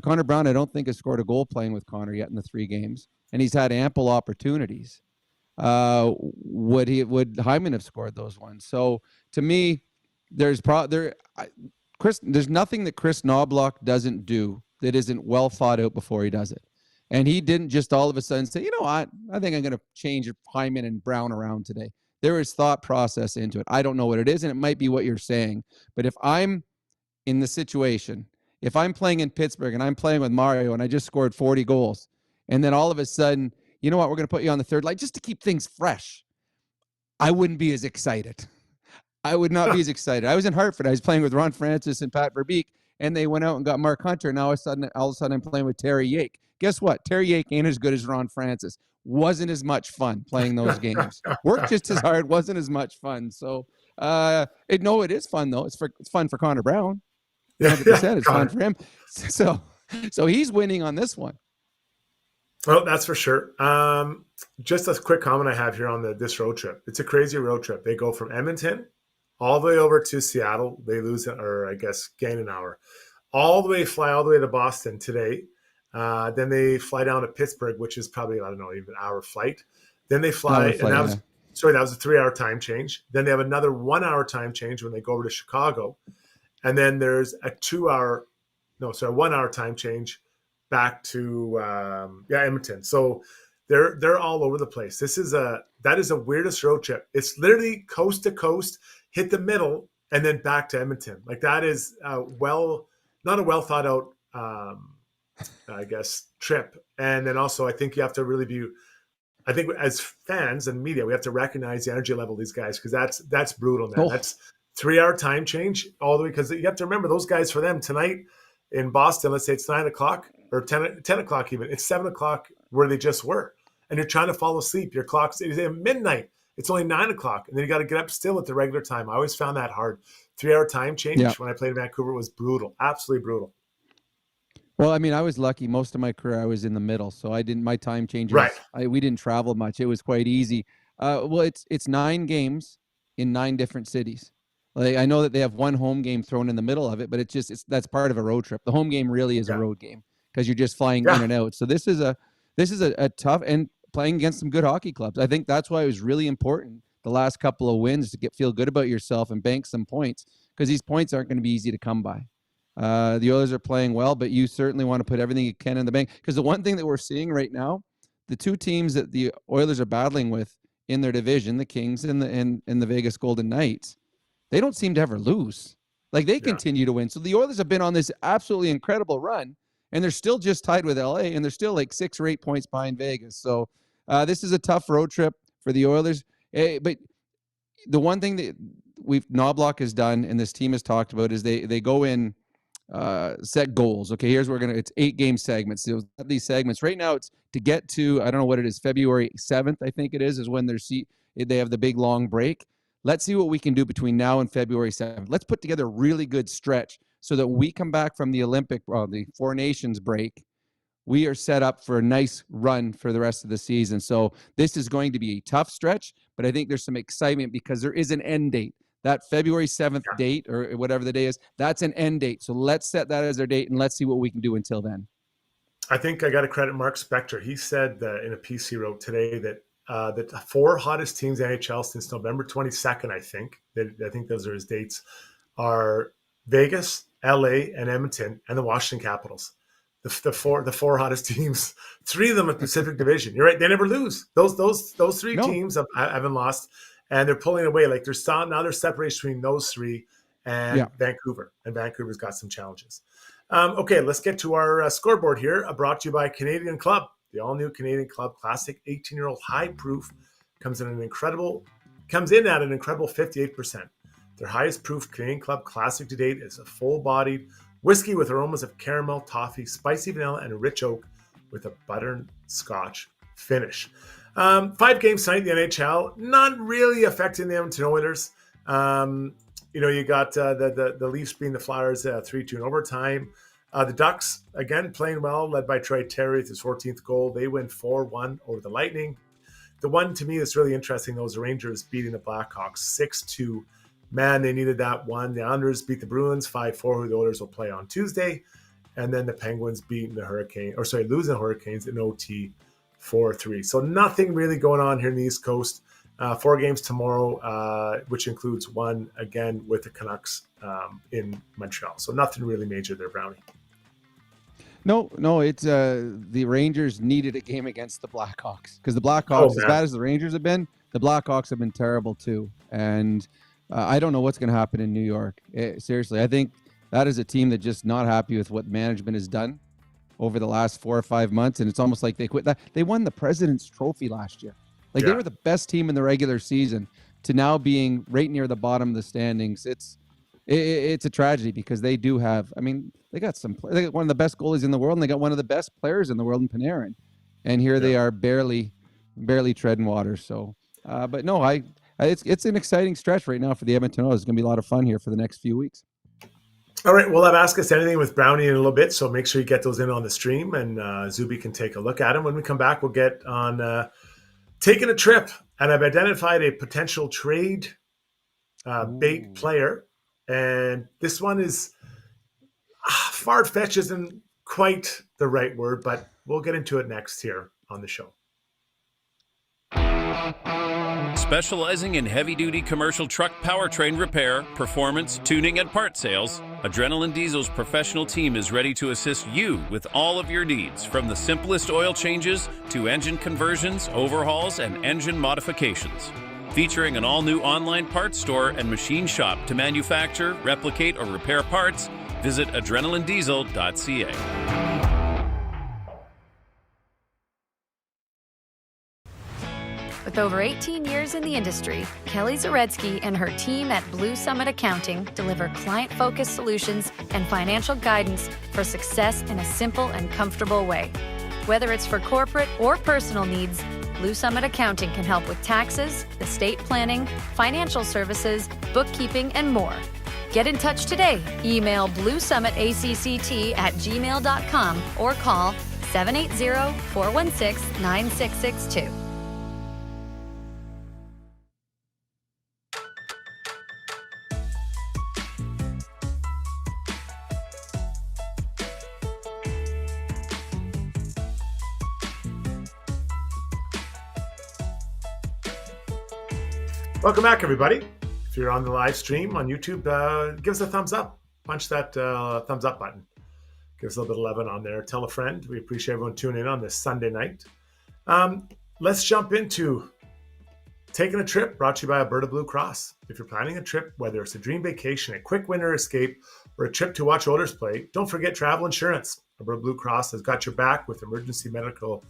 Connor Brown, I don't think has scored a goal playing with Connor yet in the 3 games, and he's had ample opportunities. Would Hyman have scored those ones? So to me, there's nothing that Chris Knobloch doesn't do that isn't well thought out before he does it. And he didn't just all of a sudden say, you know what, I think I'm going to change Hyman and Brown around today. There is thought process into it. I don't know what it is, and it might be what you're saying. But if I'm in the situation, if I'm playing in Pittsburgh and I'm playing with Mario and I just scored 40 goals, and then all of a sudden, you know what, we're going to put you on the third line just to keep things fresh, I wouldn't be as excited. I would not be as excited. I was in Hartford. I was playing with Ron Francis and Pat Verbeek, and they went out and got Mark Hunter. And all of a sudden I'm playing with Terry Yake. Guess what? Terry Yake ain't as good as Ron Francis. Wasn't as much fun playing those games. Worked just as hard. Wasn't as much fun. So, it is fun though. It's fun for Connor Brown. 100%. It's fun for him. So he's winning on this one. Well, that's for sure. Just a quick comment I have here on this road trip. It's a crazy road trip. They go from Edmonton all the way over to Seattle. They lose, or I guess gain an hour. Fly all the way to Boston today. Then they fly down to Pittsburgh, which is probably, I don't know, even an hour flight. Then they fly, and that was a 3-hour time change. Then they have another 1-hour time change when they go over to Chicago. And then there's a 1-hour time change back to Edmonton. So they're all over the place. That is a weirdest road trip. It's literally coast to coast, hit the middle, and then back to Edmonton. Like that is not a well thought out I guess trip. And then also I think you have to really I think as fans and media, we have to recognize the energy level of these guys, because that's brutal, man. That's 3-hour time change all the way, because you have to remember those guys, for them tonight in Boston, let's say it's 9 o'clock or 10 o'clock even, it's 7 o'clock where they just were. And you're trying to fall asleep. Your clock's at midnight. It's only 9 o'clock. And then you got to get up still at the regular time. I always found that hard. 3-hour time change when I played in Vancouver was brutal. Absolutely brutal. Well, I mean, I was lucky. Most of my career, I was in the middle, so my time changes. Right. We didn't travel much. It was quite easy. It's 9 games in 9 different cities. Like, I know that they have one home game thrown in the middle of it, but that's part of a road trip. The home game really is a road game because you're just flying in and out. So this is a tough, and playing against some good hockey clubs. I think that's why it was really important the last couple of wins to feel good about yourself and bank some points, because these points aren't going to be easy to come by. The Oilers are playing well, but you certainly want to put everything you can in the bank, because the one thing that we're seeing right now, the 2 teams that the Oilers are battling with in their division, the Kings and the Vegas Golden Knights, they don't seem to ever lose. Like, they continue to win. So the Oilers have been on this absolutely incredible run, and they're still just tied with LA, and they're still like 6 or 8 points behind Vegas. So this is a tough road trip for the Oilers. But the one thing that Knobloch has done, and this team has talked about, is they go in, set goals. Okay, here's where it's 8-game segments. So these segments right now, it's to get to, I don't know what it is, February 7th, I think it is when they have the big long break. Let's see what we can do between now and February 7th. Let's put together a really good stretch so that we come back from the 4 Nations break. We are set up for a nice run for the rest of the season. So this is going to be a tough stretch, but I think there's some excitement because there is an end date. That February 7th date, or whatever the day is, that's an end date. So let's set that as our date, and let's see what we can do until then. I think I got to credit Mark Spector. He said in a piece he wrote today that the 4 hottest teams in NHL since November 22nd, I think those are his dates, are Vegas, LA, and Edmonton, and the Washington Capitals. The four hottest teams, 3 of them in Pacific Division. You're right; they never lose. Those 3 teams haven't lost, and they're pulling away. Like there's separation between those 3 and Vancouver, and Vancouver's got some challenges. Okay, let's get to our scoreboard here. Brought to you by Canadian Club, the all-new Canadian Club Classic 18-year-old high proof comes in at an incredible 58%. Their highest proof Canadian Club Classic to date is a full-bodied whiskey with aromas of caramel, toffee, spicy vanilla, and rich oak with a butterscotch finish. 5 games tonight in the NHL, not really affecting the Edmonton Oilers. You got the Leafs beating the Flyers 3-2 in overtime. The Ducks, again, playing well, led by Troy Terry with his 14th goal. They win 4-1 over the Lightning. The one to me that's really interesting, though, is the Rangers beating the Blackhawks 6-2 Man, they needed that one. The Islanders beat the Bruins 5-4, who the Oilers will play on Tuesday. And then the Penguins losing the Hurricanes in OT 4-3. So nothing really going on here in the East Coast. 4 games tomorrow, which includes one again with the Canucks in Montreal. So nothing really major there, Brownie. No, it's the Rangers needed a game against the Blackhawks, because the Blackhawks, as bad as the Rangers have been, the Blackhawks have been terrible too. And I don't know what's going to happen in New York. Seriously, I think that is a team that's just not happy with what management has done over the last 4 or 5 months. And it's almost like they quit. They won the President's Trophy last year. They were the best team in the regular season, to now being right near the bottom of the standings. It's a tragedy, because they do have, they got one of the best goalies in the world, and they got one of the best players in the world in Panarin. And here they are barely treading water. So, but no, it's an exciting stretch right now for the Edmonton Oilers. It's going to be a lot of fun here for the next few weeks. All right, we'll have Ask Us Anything with Brownie in a little bit, so make sure you get those in on the stream, and Zuby can take a look at them. When we come back, we'll get on taking a trip, and I've identified a potential trade bait player, and this one is far-fetched isn't quite the right word, but we'll get into it next here on the show. Specializing in heavy-duty commercial truck powertrain repair, performance, tuning, and part sales, Adrenaline Diesel's professional team is ready to assist you with all of your needs, from the simplest oil changes to engine conversions, overhauls, and engine modifications. Featuring an all-new online parts store and machine shop to manufacture, replicate, or repair parts, visit adrenalinediesel.ca. With over 18 years in the industry, Kelly Zaretsky and her team at Blue Summit Accounting deliver client-focused solutions and financial guidance for success in a simple and comfortable way. Whether it's for corporate or personal needs, Blue Summit Accounting can help with taxes, estate planning, financial services, bookkeeping, and more. Get in touch today. Email bluesummitacct@gmail.com or call 780-416-9662. Welcome back, everybody. If you're on the live stream on YouTube, give us a thumbs up. Punch that thumbs up button. Give us a little bit of 11 on there. Tell a friend. We appreciate everyone tuning in on this Sunday night. Let's jump into taking a trip, brought to you by Alberta Blue Cross. If you're planning a trip, whether it's a dream vacation, a quick winter escape, or a trip to watch Oilers play, don't forget travel insurance. Alberta Blue Cross has got your back with emergency medical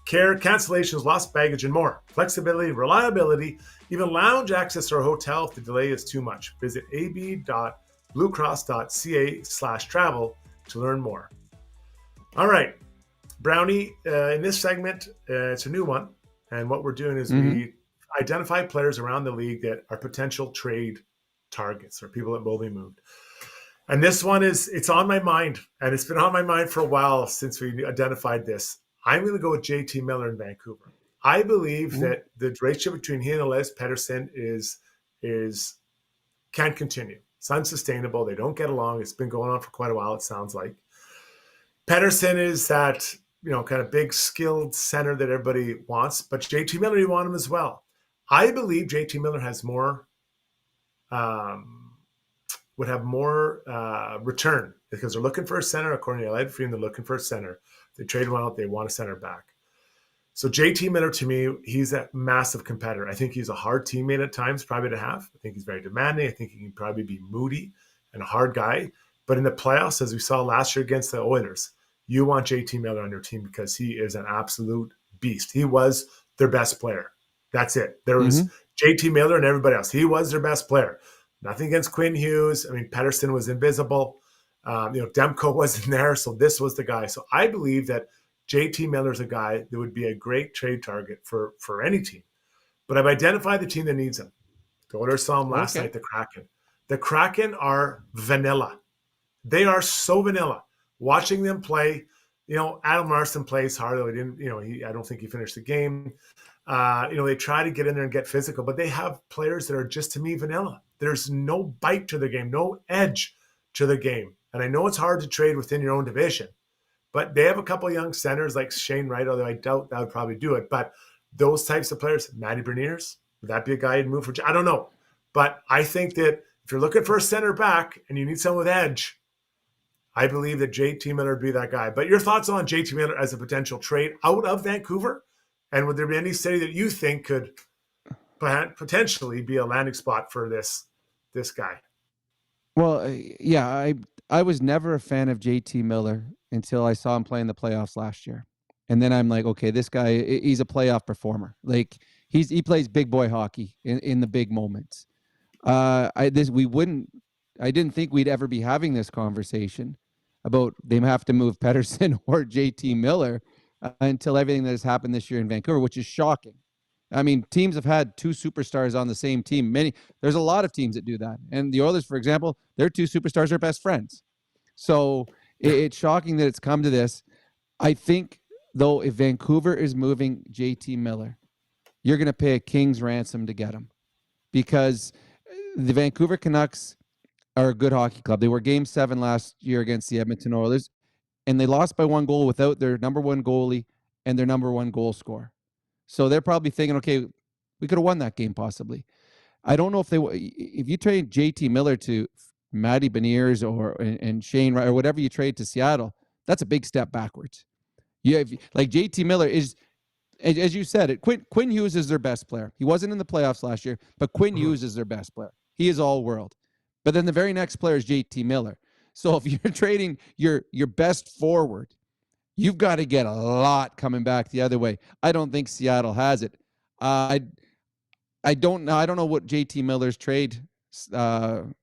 care, cancellations, lost baggage, and more. Flexibility, reliability, even lounge access to our hotel if the delay is too much. Visit ab.bluecross.ca/travel to learn more. All right, Brownie, in this segment, it's a new one. And what we're doing is we identify players around the league that are potential trade targets or people that will be moved. And this one it's on my mind, and it's been on my mind for a while since we identified this. I'm going to go with JT Miller in Vancouver. I believe that the relationship between he and Elias Pettersson can continue. It's unsustainable. They don't get along. It's been going on for quite a while, it sounds like. Pettersson is that, kind of big skilled center that everybody wants, but JT Miller, you want him as well. I believe JT Miller has more, would have more return, because they're looking for a center. According to Ed Freeman, they're looking for a center. They trade one out. They want a center back. So JT Miller, to me, he's a massive competitor. I think he's a hard teammate at times, probably to have. I think he's very demanding. I think he can probably be moody and a hard guy. But in the playoffs, as we saw last year against the Oilers, you want JT Miller on your team because he is an absolute beast. He was their best player. That's it. There was JT Miller and everybody else. He was their best player. Nothing against Quinn Hughes. Pettersson was invisible. Demko wasn't there, so this was the guy. So I believe that JT Miller's a guy that would be a great trade target for any team. But I've identified the team that needs him. The Oilers saw him last night, the Kraken. The Kraken are vanilla. They are so vanilla. Watching them play, Adam Larson plays hard. He didn't, I don't think he finished the game. They try to get in there and get physical, but they have players that are just, to me, vanilla. There's no bite to the game, no edge to the game. And I know it's hard to trade within your own division, but they have a couple of young centers like Shane Wright, although I doubt that would probably do it. But those types of players, Matty Berniers, would that be a guy you'd move for? I don't know. But I think that if you're looking for a center back and you need someone with edge, I believe that JT Miller would be that guy. But your thoughts on JT Miller as a potential trade out of Vancouver? And would there be any city that you think could potentially be a landing spot for this guy? Well, yeah, I was never a fan of JT Miller until I saw him play in the playoffs last year. And then I'm like, okay, this guy, he's a playoff performer. Like he plays big boy hockey in the big moments. I didn't think we'd ever be having this conversation about they have to move Pettersson or JT Miller until everything that has happened this year in Vancouver, which is shocking. I mean, teams have had two superstars on the same team. There's a lot of teams that do that. And the Oilers, for example, their two superstars are best friends. So it's shocking that it's come to this. I think, though, if Vancouver is moving JT Miller, you're going to pay a king's ransom to get him, because the Vancouver Canucks are a good hockey club. They were Game 7 last year against the Edmonton Oilers, and they lost by 1 goal without their number one goalie and their number one goal scorer. So they're probably thinking, okay, we could have won that game possibly. I don't know if you trade JT Miller to Matty Beniers and Shane Wright or whatever you trade to Seattle, that's a big step backwards. Like JT Miller is, as you said, Quinn Hughes is their best player. He wasn't in the playoffs last year, but Quinn Hughes is their best player. He is all world. But then the very next player is JT Miller. So if you're trading your best forward, you've got to get a lot coming back the other way. I don't think Seattle has it. I don't know. I don't know what JT Miller's trade in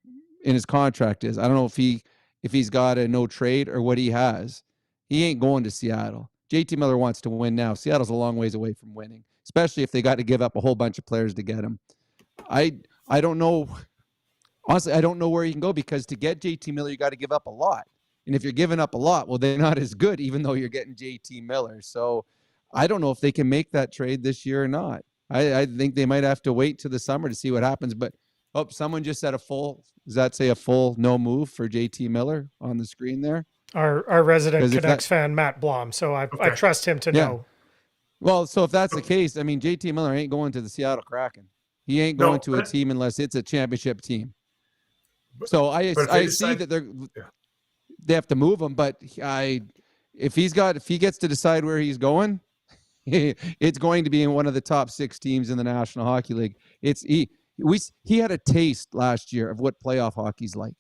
his contract is. I don't know if he's got a no trade or what he has. He ain't going to Seattle. JT Miller wants to win now. Seattle's a long ways away from winning, especially if they got to give up a whole bunch of players to get him. I don't know. Honestly, I don't know where you can go, because to get JT Miller, you got to give up a lot. And if you're giving up a lot, well, they're not as good, even though you're getting JT Miller. So I don't know if they can make that trade this year or not. I think they might have to wait till the summer to see what happens. But someone just said does that say a full no move for JT Miller on the screen there? Our resident Canucks fan, Matt Blom. So I trust him to know. Well, so if that's the case, I mean, JT Miller ain't going to the Seattle Kraken. He ain't going to a team unless it's a championship team. So I see that they have to move him, but if he gets to decide where he's going, it's going to be in one of the top 6 teams in the National Hockey League. He had a taste last year of what playoff hockey's like.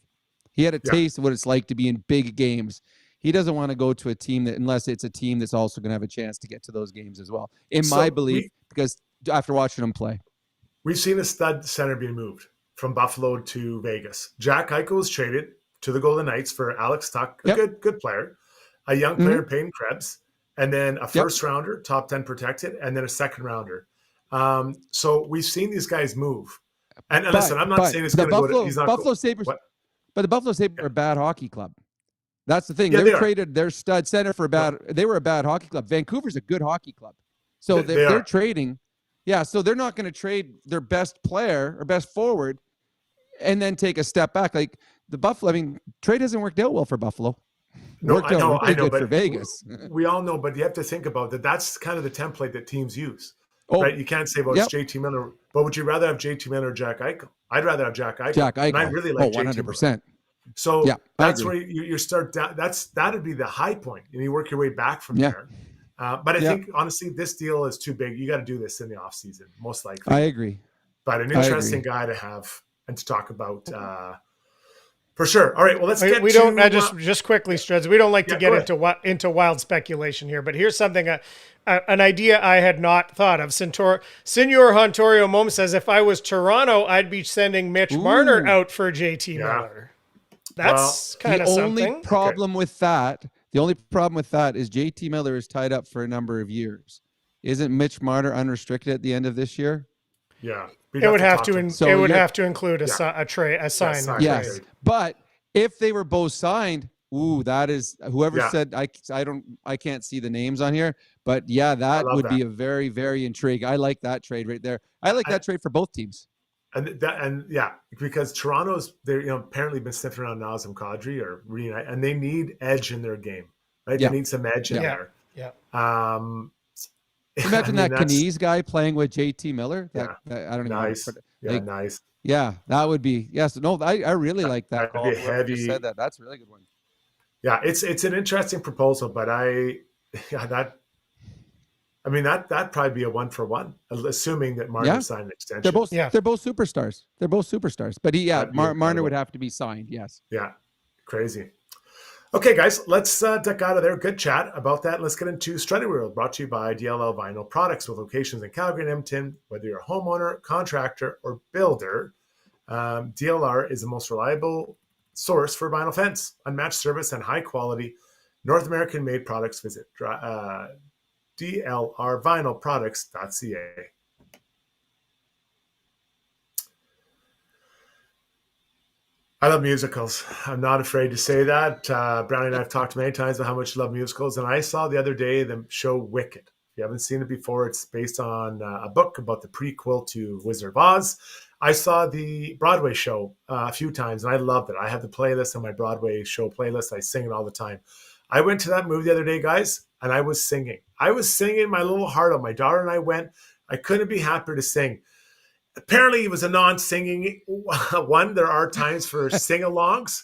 He had a taste of what it's like to be in big games. He doesn't want to go to a team unless it's a team that's also going to have a chance to get to those games as well, in my belief, because after watching him play. We've seen a stud center being moved from Buffalo to Vegas. Jack Eichel was traded to the Golden Knights for Alex Tuck, a good player, a young player, Payne Krebs, and then a first rounder, top 10 protected, and then a second rounder. So we've seen these guys move. And listen, I'm not saying it's going to go to – he's not Buffalo Sabres. But the Buffalo Sabres are a bad hockey club. That's the thing. They traded their stud center for they were a bad hockey club. Vancouver's a good hockey club. So they're trading. Yeah, so they're not going to trade their best player or best forward and then take a step back. Like the Buffalo, I mean, trade hasn't worked out well for Buffalo. I know, good but for Vegas. We all know, but you have to think about that. That's kind of the template that teams use. Right? You can't say, it's JT Miller. But would you rather have JT Miller or Jack Eichel? I'd rather have Jack Eichel. And I really like JT 100%. Miller. So that's where you start down. That'd be the high point, and you work your way back from there. But I think, honestly, this deal is too big. You got to do this in the offseason, most likely. I agree. But an interesting guy to have and to talk about for sure. All right, well, let's get just quickly, Struds, we don't like to get into wild speculation here, but here's something, an idea I had not thought of. Senor Hontorio Mom says, if I was Toronto, I'd be sending Mitch Marner out for JT Miller. That's kind of something. The only problem with that is JT Miller is tied up for a number of years. Isn't Mitch Marner unrestricted at the end of this year? Yeah. It would have to include a sign. Yes, but if they were both signed, Ooh, that is whoever said I can't see the names on here, but yeah, that would be a very, very intriguing. I like that trade right there. I like that trade for both teams. And because Toronto's apparently been sniffing around Nazem Kadri or reunite, and they need edge in their game, right? They need some edge in there. Yeah. Imagine that Kanies guy playing with JT Miller. I don't know. Nice. Nice. Yeah, that would be I really like that. That'd be heavy. Said that. That's a really good one. Yeah, it's an interesting proposal, but that'd probably be a 1-for-1, assuming that Marner signed an extension. They're both superstars. They're both superstars. But Marner would have to be signed. Yes. Yeah, crazy. Okay, guys, let's duck out of there. Good chat about that. Let's get into Struddy World, brought to you by DLL Vinyl Products with locations in Calgary and Edmonton. Whether you're a homeowner, contractor, or builder, DLR is the most reliable source for vinyl fence. Unmatched service and high quality North American made products. Visit dlrvinylproducts.ca. I love musicals. I'm not afraid to say that. Brownie and I have talked many times about how much you love musicals. And I saw the other day the show Wicked. If you haven't seen it before, it's based on a book about the prequel to Wizard of Oz. I saw the Broadway show a few times, and I loved it. I have the playlist on my Broadway show playlist. I sing it all the time. I went to that movie the other day, guys, and I was singing. I was singing my little heart out. My daughter and I went. I couldn't be happier to sing. Apparently, it was a non-singing one. There are times for sing-alongs.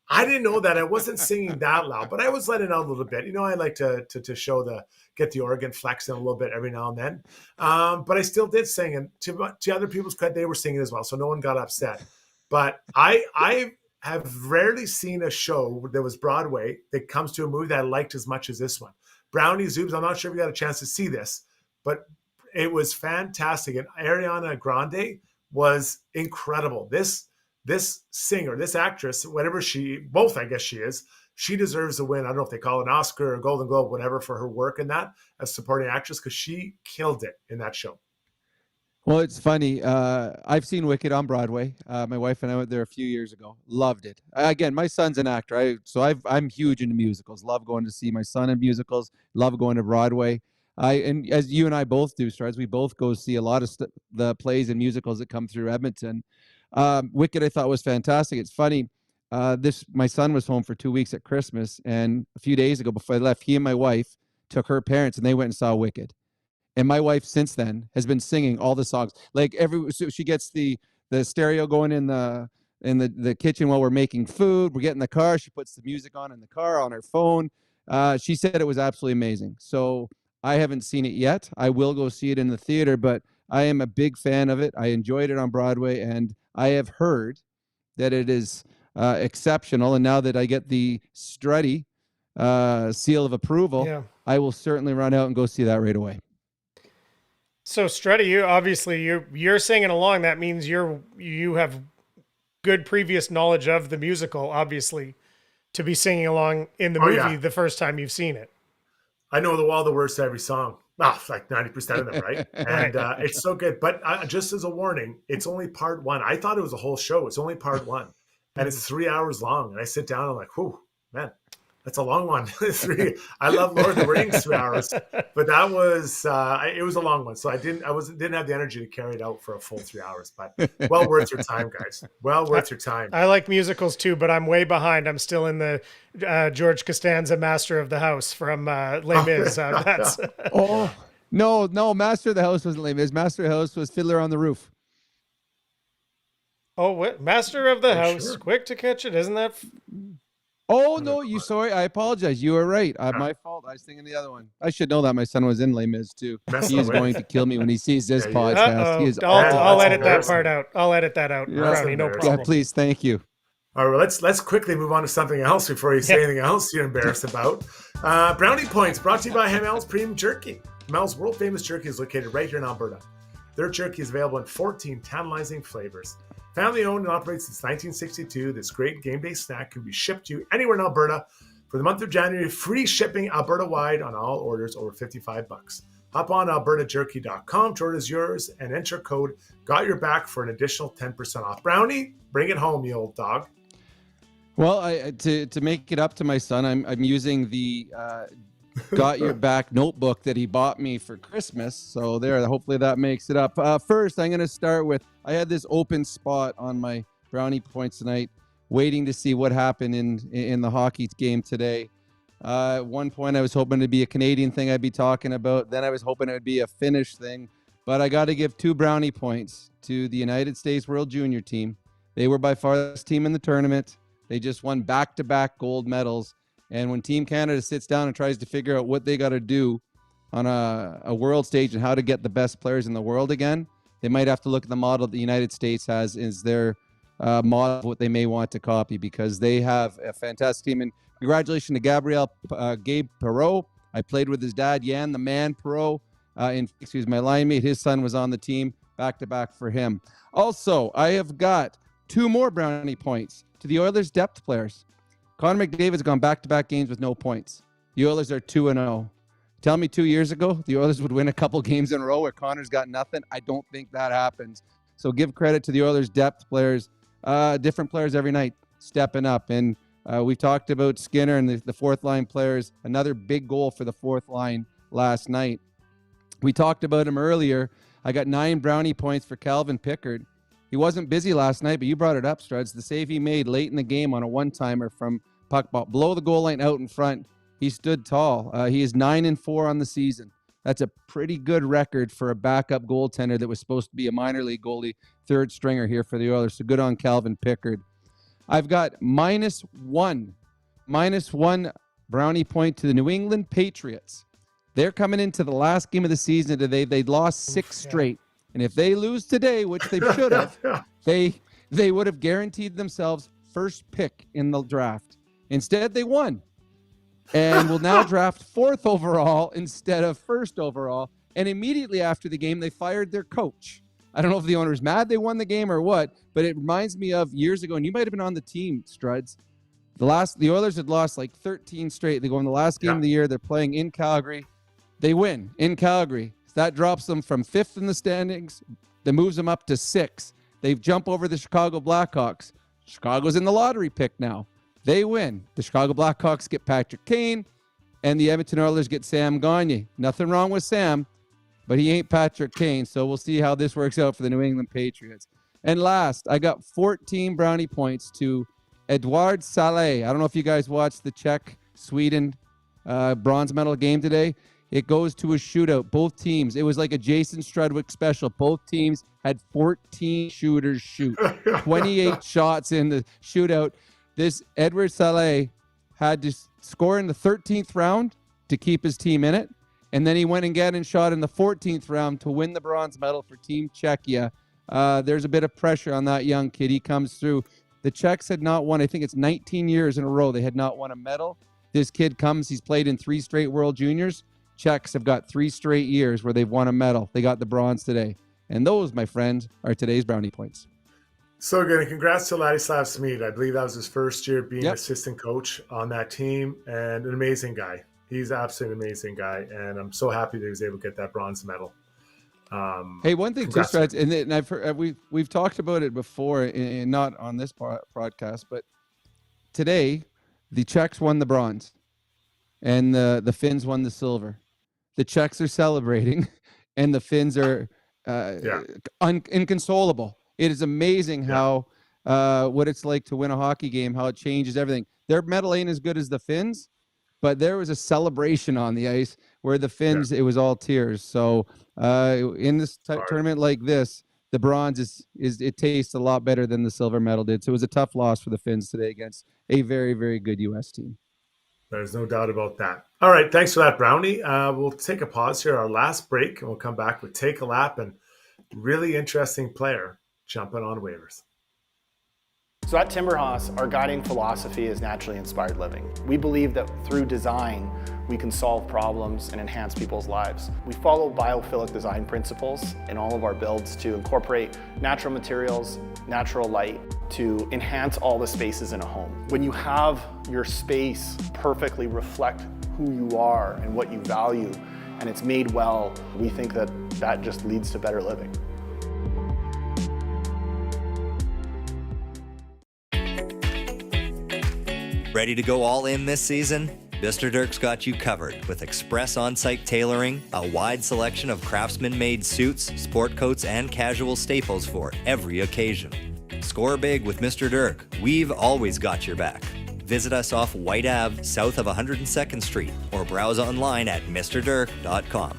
I didn't know that. I wasn't singing that loud, but I was letting out a little bit. I like to show get the organ flexing a little bit every now and then. But I still did sing, and to other people's credit, they were singing as well, so no one got upset. But I have rarely seen a show that was Broadway that comes to a movie that I liked as much as this one. Brownie Zoobs, I'm not sure if you got a chance to see this, but it was fantastic. And Ariana Grande was incredible. This singer, this actress, whatever both I guess she is, she deserves a win. I don't know if they call it an Oscar or Golden Globe, whatever, for her work in that as supporting actress, because she killed it in that show. Well, it's funny. I've seen Wicked on Broadway. My wife and I went there a few years ago. Loved it. Again, my son's an actor. I'm huge into musicals. Love going to see my son in musicals. Love going to Broadway. And as you and I both do, Struds, we both go see a lot of the plays and musicals that come through Edmonton. Wicked, I thought, was fantastic. It's funny. My son was home for 2 weeks at Christmas, and a few days ago before I left, he and my wife took her parents and they went and saw Wicked. And my wife since then has been singing all the songs. So she gets the stereo going in the kitchen while we're making food. We get in the car. She puts the music on in the car on her phone. She said it was absolutely amazing. So I haven't seen it yet. I will go see it in the theater, but I am a big fan of it. I enjoyed it on Broadway, and I have heard that it is exceptional. And now that I get the Struddy seal of approval, I will certainly run out and go see that right away. So Struddy, you're singing along. That means you have good previous knowledge of the musical, obviously, to be singing along in the movie the first time you've seen it. I know all the words to every song. Like 90% of them, right? And it's so good. But just as a warning, it's only part one. I thought it was a whole show. It's only part one. And it's 3 hours long. And I sit down and I'm like, whew, man, that's a long one. I love Lord of the Rings 3 hours. But that was, it was a long one. So I didn't have the energy to carry it out for a full 3 hours. But well worth your time, guys. Well worth your time. I like musicals too, but I'm way behind. I'm still in the George Costanza Master of the House from Les Mis. No, Master of the House wasn't Les Mis. Master of the House was Fiddler on the Roof. Oh, what? Master of the House. Sure. Quick to catch it. Isn't that... Oh, no, sorry. I apologize. You were right. My fault. I was thinking the other one. I should know that my son was in Les Mis too. He is going to kill me when he sees this podcast. He is I'll edit that part out. I'll edit that out. Brownie, no problem. Yeah, please. Thank you. All right, let's quickly move on to something else before you say anything else you're embarrassed about. Brownie Points, brought to you by Hamel's Premium Jerky. Hamel's world-famous jerky is located right here in Alberta. Their jerky is available in 14 tantalizing flavors. Family owned and operated since 1962, this great game day snack can be shipped to you anywhere in Alberta. For the month of January, free shipping Alberta-wide on all orders over $55. Hop on albertajerky.com to order yours and enter code GOTYOURBACK for an additional 10% off. Brownie, bring it home, you old dog. Well, to make it up to my son, I'm using the Got Your Back notebook that he bought me for Christmas. So hopefully that makes it up. First, I'm going to start with, I had this open spot on my brownie points tonight, waiting to see what happened in the hockey game today. At one point, I was hoping to be a Canadian thing I'd be talking about. Then I was hoping it would be a Finnish thing. But I got to give 2 brownie points to the United States World Junior team. They were by far the best team in the tournament. They just won back-to-back gold medals. And when Team Canada sits down and tries to figure out what they got to do on a world stage and how to get the best players in the world again, they might have to look at the model the United States has as their model of what they may want to copy, because they have a fantastic team. And congratulations to Gabe Perreault. I played with his dad, Yan the Man Perreault, my line mate. His son was on the team, back-to-back for him. Also, I have got 2 more brownie points to the Oilers' depth players. Connor McDavid's gone back-to-back games with no points. The Oilers are 2-0. Tell me 2 years ago the Oilers would win a couple games in a row where Connor's got nothing. I don't think that happens. So give credit to the Oilers' depth players, different players every night, stepping up. And we talked about Skinner and the fourth-line players. Another big goal for the fourth line last night. We talked about him earlier. I got 9 brownie points for Calvin Pickard. He wasn't busy last night, but you brought it up, Struds. The save he made late in the game on a one-timer from puck ball, below the goal line out in front. He stood tall. He is 9-4 on the season. That's a pretty good record for a backup goaltender that was supposed to be a minor league goalie, third stringer here for the Oilers. So good on Calvin Pickard. I've got minus one brownie point to the New England Patriots. They're coming into the last game of the season today. They lost 6 straight. And if they lose today, which they should have, they would have guaranteed themselves first pick in the draft. Instead, they won and will now draft 4th overall instead of 1st overall. And immediately after the game, they fired their coach. I don't know if the owner's mad they won the game or what, but it reminds me of years ago, and you might have been on the team, Struds. The Oilers had lost like 13 straight. They go in the last game of the year. They're playing in Calgary. They win in Calgary. That drops them from 5th in the standings. That moves them up to 6th. They jump over the Chicago Blackhawks. Chicago's in the lottery pick now. They win. The Chicago Blackhawks get Patrick Kane, and the Edmonton Oilers get Sam Gagner. Nothing wrong with Sam, but he ain't Patrick Kane, so we'll see how this works out for the New England Patriots. And last, I got 14 brownie points to Eduard Salé. I don't know if you guys watched the Czech-Sweden bronze medal game today. It goes to a shootout. Both teams, it was like a Jason Strudwick special. Both teams had 14 shooters shoot. 28 shots in the shootout. This Eduard Salé had to score in the 13th round to keep his team in it. And then he went and got and shot in the 14th round to win the bronze medal for Team Czechia. There's a bit of pressure on that young kid. He comes through. The Czechs had not won, I think it's 19 years in a row. They had not won a medal. This kid comes, he's played in 3 straight World Juniors. Czechs have got 3 straight years where they've won a medal. They got the bronze today. And those, my friends, are today's brownie points. So good. And congrats to Ladislav Smid. I believe that was his first year being assistant coach on that team, and an amazing guy. He's absolutely an amazing guy. And I'm so happy that he was able to get that bronze medal. Hey, one thing too, Strats, and I've heard, we've talked about it before, and not on this podcast, but today the Czechs won the bronze and the Finns won the silver. The Czechs are celebrating, and the Finns are inconsolable. It is amazing how what it's like to win a hockey game, how it changes everything. Their medal ain't as good as the Finns, but there was a celebration on the ice where the Finns, it was all tears. So in this tournament like this, the bronze it tastes a lot better than the silver medal did. So it was a tough loss for the Finns today against a very, very good U.S. team. There's no doubt about that. All right, thanks for that, Brownie. We'll take a pause here, our last break, and we'll come back with Take a Lap and really interesting player jumping on waivers. So at Timberhouse, our guiding philosophy is naturally inspired living. We believe that through design, we can solve problems and enhance people's lives. We follow biophilic design principles in all of our builds to incorporate natural materials, natural light, to enhance all the spaces in a home. When you have your space perfectly reflect who you are and what you value, and it's made well, we think that that just leads to better living. Ready to go all in this season? Mr. Dirk's got you covered with express on-site tailoring, a wide selection of craftsman-made suits, sport coats, and casual staples for every occasion. Score big with Mr. Dirk. We've always got your back. Visit us off White Ave, south of 102nd Street, or browse online at mrdirk.com.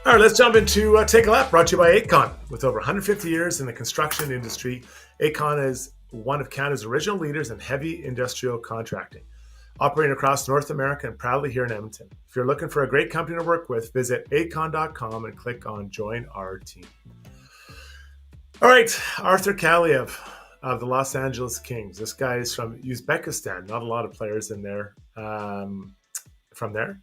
All right, let's jump into Take a Lap, brought to you by Aecon. With over 150 years in the construction industry, Aecon is one of Canada's original leaders in heavy industrial contracting, operating across North America and proudly here in Edmonton. If you're looking for a great company to work with, visit aecon.com and click on Join Our Team. All right, Arthur Kaliyev of the Los Angeles Kings. This guy is from Uzbekistan. Not a lot of players in there from there.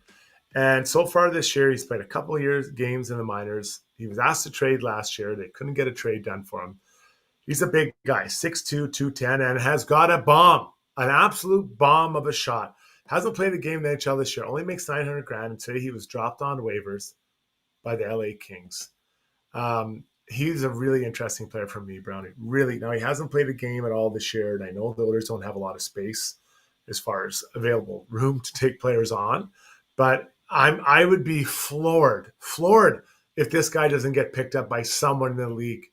And so far this year, he's played a couple of games in the minors. He was asked to trade last year. They couldn't get a trade done for him. He's a big guy, 6'2", 210, and has got a bomb, an absolute bomb of a shot. Hasn't played a game in the NHL this year. Only makes $900,000, and today he was dropped on waivers by the LA Kings. He's a really interesting player for me, Brownie. Really. Now, he hasn't played a game at all this year, and I know the Oilers don't have a lot of space as far as available room to take players on, but I would be floored if this guy doesn't get picked up by someone in the league.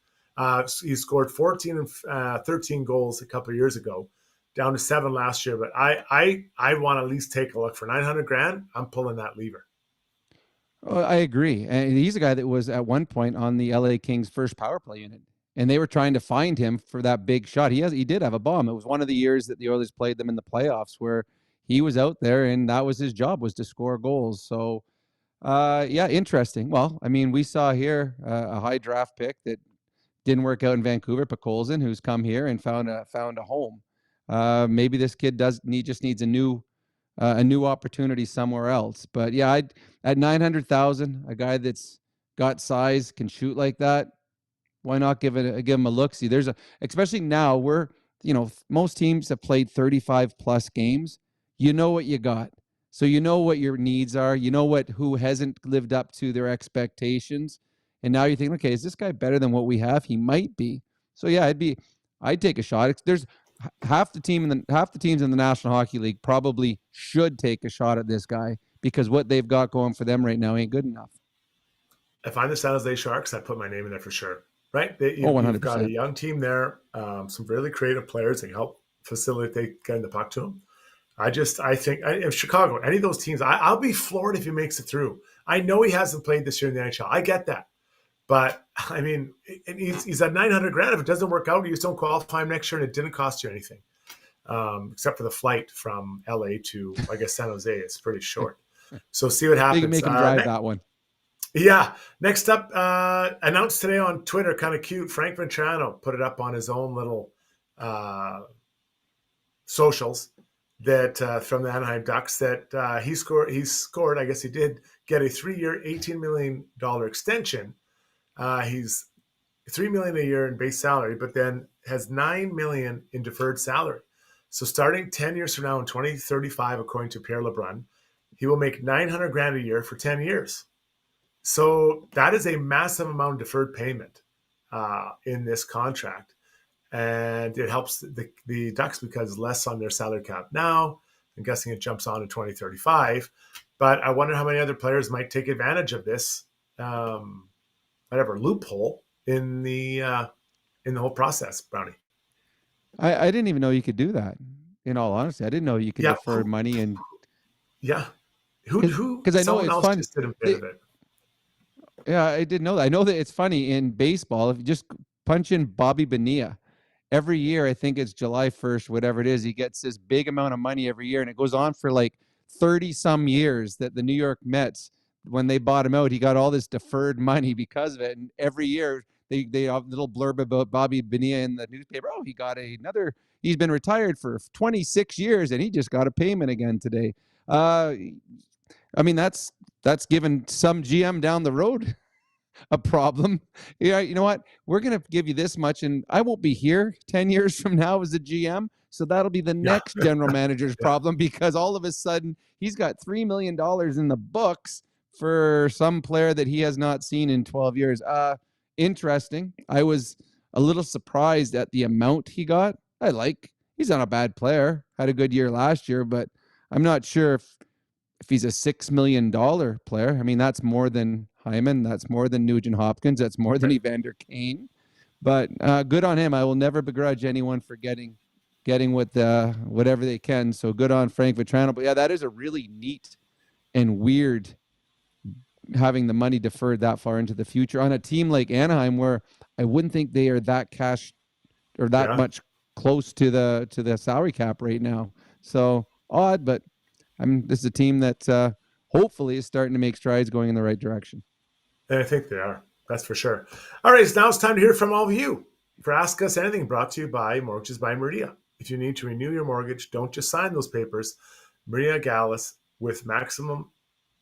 He scored 14 and 13 goals a couple of years ago, down to 7 last year. But I want to at least take a look for $900,000. I'm pulling that lever. Oh, I agree, and he's a guy that was at one point on the LA Kings' first power play unit, and they were trying to find him for that big shot. He did have a bomb. It was one of the years that the Oilers played them in the playoffs where he was out there, and that was his job, was to score goals. So, yeah, interesting. Well, I mean, we saw here a high draft pick that didn't work out in Vancouver, Pakolzin, who's come here and found a home. Maybe this kid just needs a new opportunity somewhere else. But yeah, at $900,000, a guy that's got size, can shoot like that, why not give him a look? See, especially now most teams have played 35 plus games. You know what you got. So you know what your needs are. You know who hasn't lived up to their expectations. And now you're thinking, okay, is this guy better than what we have? He might be. So yeah, I'd take a shot. There's half the teams in the National Hockey League probably should take a shot at this guy because what they've got going for them right now ain't good enough. If I'm the San Jose Sharks, I put my name in there for sure. Right? 100%. You've got a young team there, some really creative players that can help facilitate getting the puck to them. I think if Chicago, any of those teams, I'll be floored if he makes it through. I know he hasn't played this year in the NHL. I get that. But, I mean, he's at $900,000. If it doesn't work out, you just don't qualify him next year, and it didn't cost you anything, except for the flight from LA to, I guess, San Jose. It's pretty short. So see what happens. You can make him drive that one. Yeah. Next up, announced today on Twitter, kind of cute, Frank Ventrano put it up on his own little socials that from the Anaheim Ducks that he scored, I guess he did get a 3-year, $18 million extension. He's $3 million a year in base salary, but then has $9 million in deferred salary. So starting 10 years from now in 2035, according to Pierre LeBrun, he will make $900,000 a year for 10 years. So that is a massive amount of deferred payment in this contract. And it helps the Ducks because less on their salary cap now. I'm guessing it jumps on in 2035. But I wonder how many other players might take advantage of this loophole in the whole process, Brownie. I didn't even know you could do that. In all honesty, I didn't know you could defer money and. Yeah, because I know it's fun. Just did a bit of it. Yeah, I didn't know that. I know that it's funny in baseball. If you just punch in Bobby Bonilla, every year, I think it's July 1st, whatever it is, he gets this big amount of money every year, and it goes on for like 30 some years that the New York Mets, when they bought him out, he got all this deferred money because of it. And every year they have a little blurb about Bobby Bonilla in the newspaper. Oh, he's been retired for 26 years and he just got a payment again today. I mean, that's given some GM down the road a problem. Yeah, you know what? We're going to give you this much, and I won't be here 10 years from now as a GM, So that'll be the next general manager's problem, because all of a sudden he's got $3 million in the books for some player that he has not seen in 12 years. Interesting. I was a little surprised at the amount he got. He's not a bad player. Had a good year last year, but I'm not sure if he's a $6 million player. I mean, that's more than Hyman. That's more than Nugent Hopkins. That's more than Evander Kane. But good on him. I will never begrudge anyone for getting whatever they can. So good on Frank Vetrano. But yeah, that is a really neat and weird having the money deferred that far into the future on a team like Anaheim, where I wouldn't think they are that cash or that much close to the salary cap right now. So odd, but this is a team that hopefully is starting to make strides going in the right direction. And I think they are. That's for sure. All right, so now it's time to hear from all of you. For Ask Us Anything, brought to you by Mortgages by Meridia. If you need to renew your mortgage, don't just sign those papers. Meridia Gallus with Maximum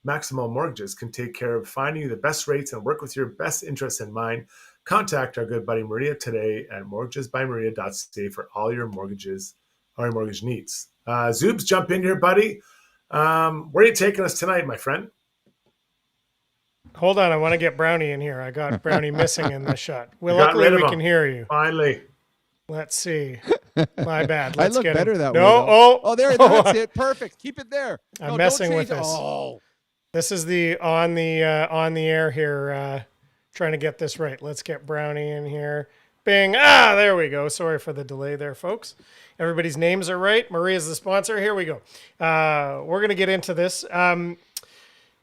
Mortgages can take care of finding you the best rates and work with your best interests in mind. Contact our good buddy Meridia today at mortgagesbymeridia.ca for all your mortgages or your mortgage needs. Zoobs, jump in here, buddy. Where are you taking us tonight, my friend? Hold on, I want to get Brownie in here. I got Brownie missing in this shot. Well, luckily we can hear you. Finally. Let's see. My bad. I look better that way. No, that's it. Perfect. Keep it there. I'm messing with this. This is the on the air here. Trying to get this right. Let's get Brownie in here. Bing. There we go. Sorry for the delay there, folks. Everybody's names are right. Maria's the sponsor. Here we go. We're going to get into this.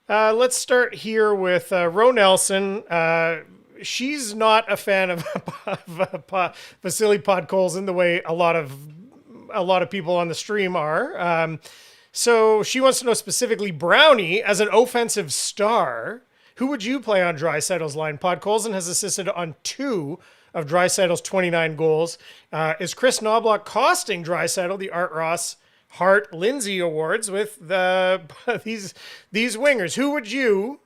Let's start here with Ro Nelson. She's not a fan of Vasily Podkolzin the way a lot of people on the stream are. So she wants to know specifically, Brownie, as an offensive star, who would you play on Draisaitl's line? Podkolzin has assisted on 2 of Draisaitl's 29 goals. Is Chris Knobloch costing Draisaitl the Art Ross Hart Lindsay Awards with these wingers? Who would you,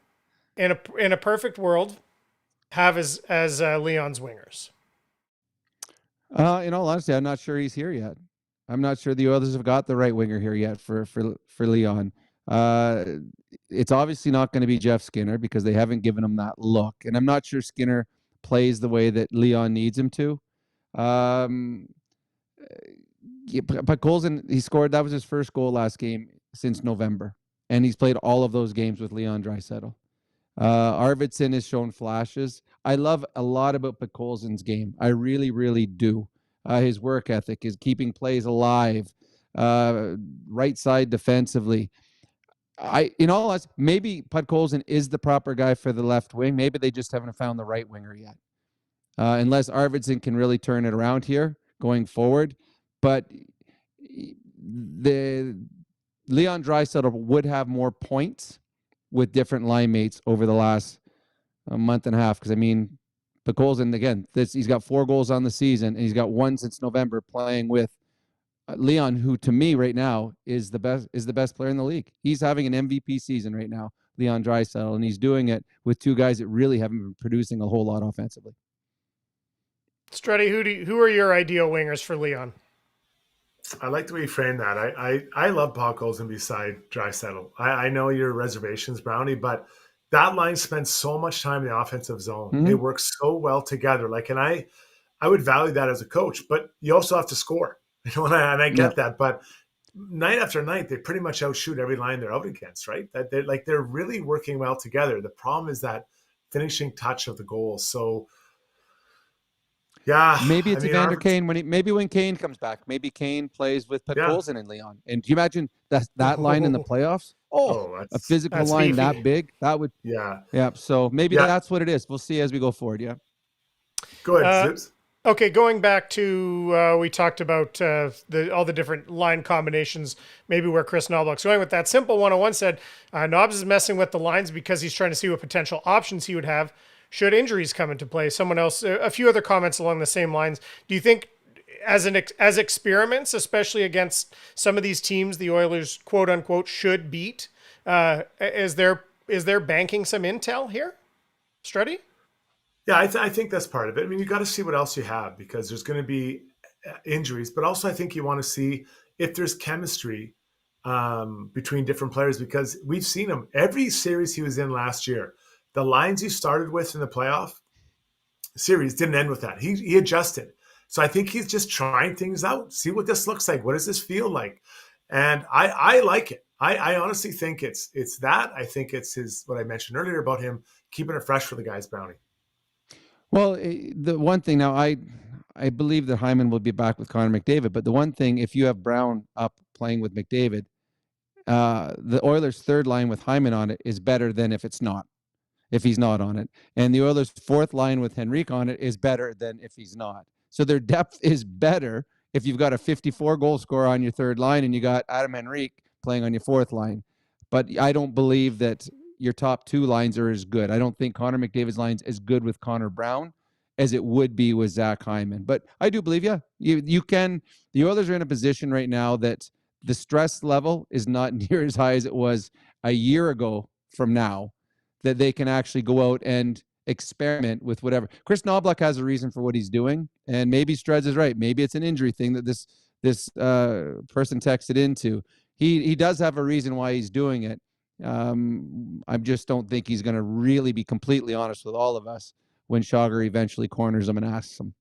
in a perfect world, have as Leon's wingers? In all honesty, I'm not sure he's here yet. I'm not sure the Oilers have got the right winger here yet for Leon. It's obviously not going to be Jeff Skinner because they haven't given him that look, and I'm not sure Skinner plays the way that Leon needs him to. But Colson, he scored. That was his first goal last game since November, and he's played all of those games with Leon Draisaitl. Arvidsson has shown flashes. I love a lot about Podkolzin's game. I really, really do. His work ethic, his keeping plays alive, right side defensively. In all honesty, maybe Podkolzin is the proper guy for the left wing. Maybe they just haven't found the right winger yet. Unless Arvidsson can really turn it around here going forward. But the Leon Draisaitl would have more points with different line mates over the last month and a half. Because, I mean, Podkolzin, again, he's got 4 goals on the season, and he's got 1 since November playing with Leon, who to me right now is the best player in the league. He's having an MVP season right now, Leon Draisaitl, and he's doing it with 2 guys that really haven't been producing a whole lot offensively. Struddy, who are your ideal wingers for Leon? I like the way you frame that. I love Podkolzin beside Draisaitl. I know your reservations, Brownie, but that line spends so much time in the offensive zone. Mm-hmm. They work so well together. And I would value that as a coach, but you also have to score. And I get that, but night after night, they pretty much outshoot every line they're out against, right? That they're really working well together. The problem is that finishing touch of the goal. So, yeah, maybe it's Evander Kane when Kane comes back. Maybe Kane plays with Podkolzin and Leon. And do you imagine that line in the playoffs? A physical line beefy. That big, that would yeah. So maybe that's what it is. We'll see as we go forward. Yeah. Go ahead, Zips. Okay, going back to, we talked about all the different line combinations, maybe where Chris Knobloch's going with that. Simple 101 said, Knobs is messing with the lines because he's trying to see what potential options he would have should injuries come into play. Someone else, a few other comments along the same lines. Do you think as experiments, especially against some of these teams the Oilers, quote unquote, should beat, is there banking some intel here? Struddy? Yeah, I think that's part of it. I mean, you got to see what else you have because there's going to be injuries, but also I think you want to see if there's chemistry between different players, because we've seen him every series he was in last year. The lines he started with in the playoff series didn't end with that. He adjusted. So I think he's just trying things out. See what this looks like. What does this feel like? And I like it. I honestly think it's that. I think it's what I mentioned earlier about him keeping it fresh for the guys, Brownie. Well, the one thing now, I believe that Hyman will be back with Connor McDavid, but the one thing, if you have Brown up playing with McDavid, the Oilers' third line with Hyman on it is better than if he's not on it. And the Oilers' fourth line with Henrique on it is better than if he's not. So their depth is better if you've got a 54 goal scorer on your third line and you got Adam Henrique playing on your fourth line. But I don't believe that your top two lines are as good. I don't think Connor McDavid's line's as good with Connor Brown as it would be with Zach Hyman. But I do believe, you can. The Oilers are in a position right now that the stress level is not near as high as it was a year ago from now, that they can actually go out and experiment with whatever. Chris Knoblauch has a reason for what he's doing, and maybe Strudz is right. Maybe it's an injury thing that this person texted into. He does have a reason why he's doing it. I just don't think he's going to really be completely honest with all of us when Chager eventually corners him and asks him.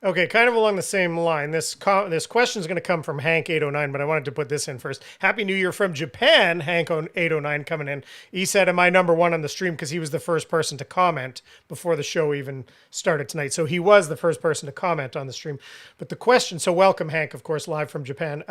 Okay, kind of along the same line. This question is going to come from Hank809, but I wanted to put this in first. Happy New Year from Japan, Hank809 coming in. He said, am I number one on the stream? Because he was the first person to comment before the show even started tonight. So he was the first person to comment on the stream. But the question, so welcome, Hank, of course, live from Japan.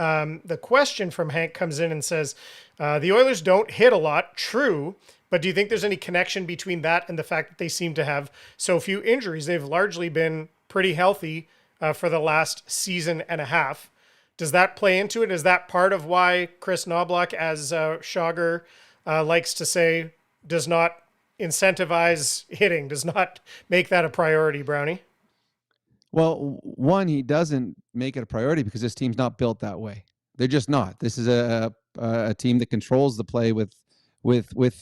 The question from Hank comes in and says, the Oilers don't hit a lot, true, but do you think there's any connection between that and the fact that they seem to have so few injuries? They've largely been pretty healthy for the last season and a half. Does that play into it? Is that part of why Chris Knoblauch, as Chager likes to say, does not incentivize hitting, does not make that a priority, Brownie? Well, one, he doesn't make it a priority because this team's not built that way. They're just not. This is a team that controls the play with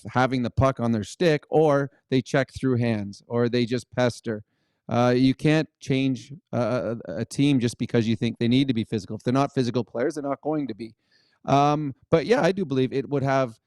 having the puck on their stick, or they check through hands, or they just pester. You can't change a team just because you think they need to be physical. If they're not physical players, they're not going to be. But yeah, I do believe it would have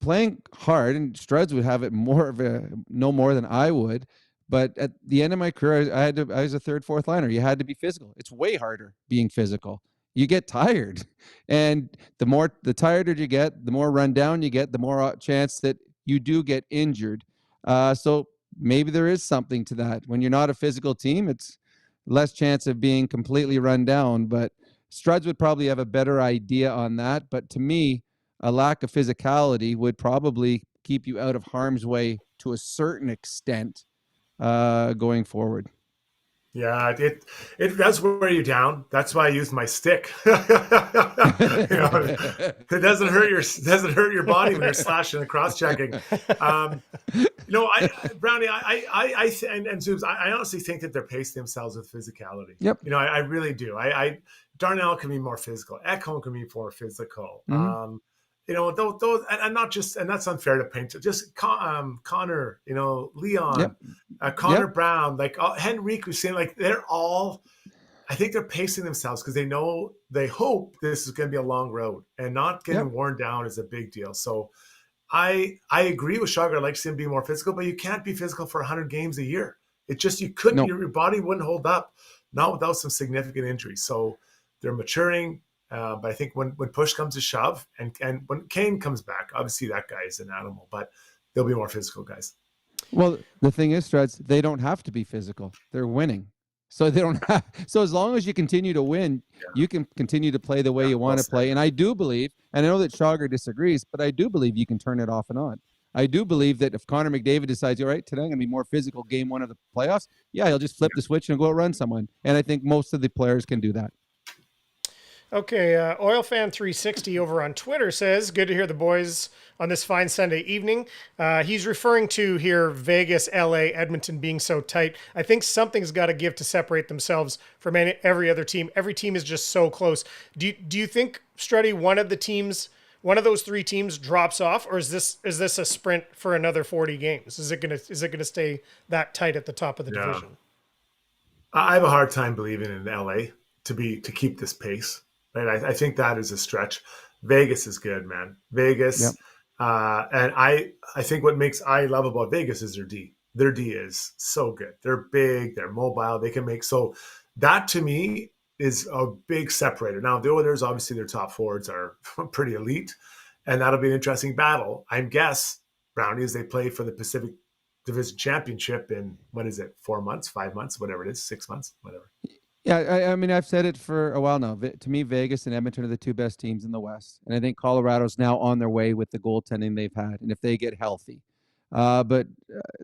playing hard, and Strudz would have it no more than I would. But at the end of my career, I was a third, fourth liner. You had to be physical. It's way harder being physical. You get tired, and the tireder you get, the more run down you get, the more chance that you do get injured. So maybe there is something to that. When you're not a physical team, it's less chance of being completely run down. But Strudz would probably have a better idea on that. But to me, a lack of physicality would probably keep you out of harm's way to a certain extent going forward. Yeah, it does wear you down. That's why I use my stick. It doesn't hurt your body when you're slashing and cross checking. Brownie, and Zoobs, I honestly think that they're pacing themselves with phicality. Yep. I really do. Darnell can be more physical. Ekholm can be more physical. Mm-hmm. Those, and not just, and that's unfair to paint. Just Connor, Leon, yep. Connor Brown, like Henrique was saying, like they're all. I think they're pacing themselves because they hope this is going to be a long road, and not getting worn down is a big deal. So, I agree with Chager. I'd like to see him be more physical, but you can't be physical for 100 games a year. It just you couldn't. No. Your body wouldn't hold up, not without some significant injuries. So they're maturing. But I think when push comes to shove, and when Kane comes back, obviously that guy is an animal, but they'll be more physical guys. Well, the thing is, Strudz, they don't have to be physical. They're winning. So they don't have. So as long as you continue to win, you can continue to play the way you want to play. And I do believe, and I know that Chager disagrees, but I do believe you can turn it off and on. I do believe that if Connor McDavid decides, all right, today I'm going to be more physical game one of the playoffs, he'll just flip the switch and go run someone. And I think most of the players can do that. Okay, OilFan360 over on Twitter says, good to hear the boys on this fine Sunday evening. He's referring to here Vegas, LA, Edmonton being so tight. I think something's got to give to separate themselves from every other team. Every team is just so close. Do you think, Struddy, one of those three teams drops off, or is this a sprint for another 40 games? Is it gonna stay that tight at the top of the division? I have a hard time believing in LA to keep this pace. Right, I think that is a stretch. Vegas is good, man. Vegas, Yep. and I think what makes I love about Vegas is their D. Their D is so good. They're big. They're mobile. They can make so. That to me is a big separator. Now the Oilers, obviously, their top forwards are pretty elite, and that'll be an interesting battle. I guess Brownie as they play for the Pacific Division Championship in, what is it, 4 months, 5 months, whatever it is, 6 months, whatever. Yeah, I mean, I've said it for a while now. To me, Vegas and Edmonton are the two best teams in the West, and I think Colorado's now on their way with the goaltending they've had, and if they get healthy. But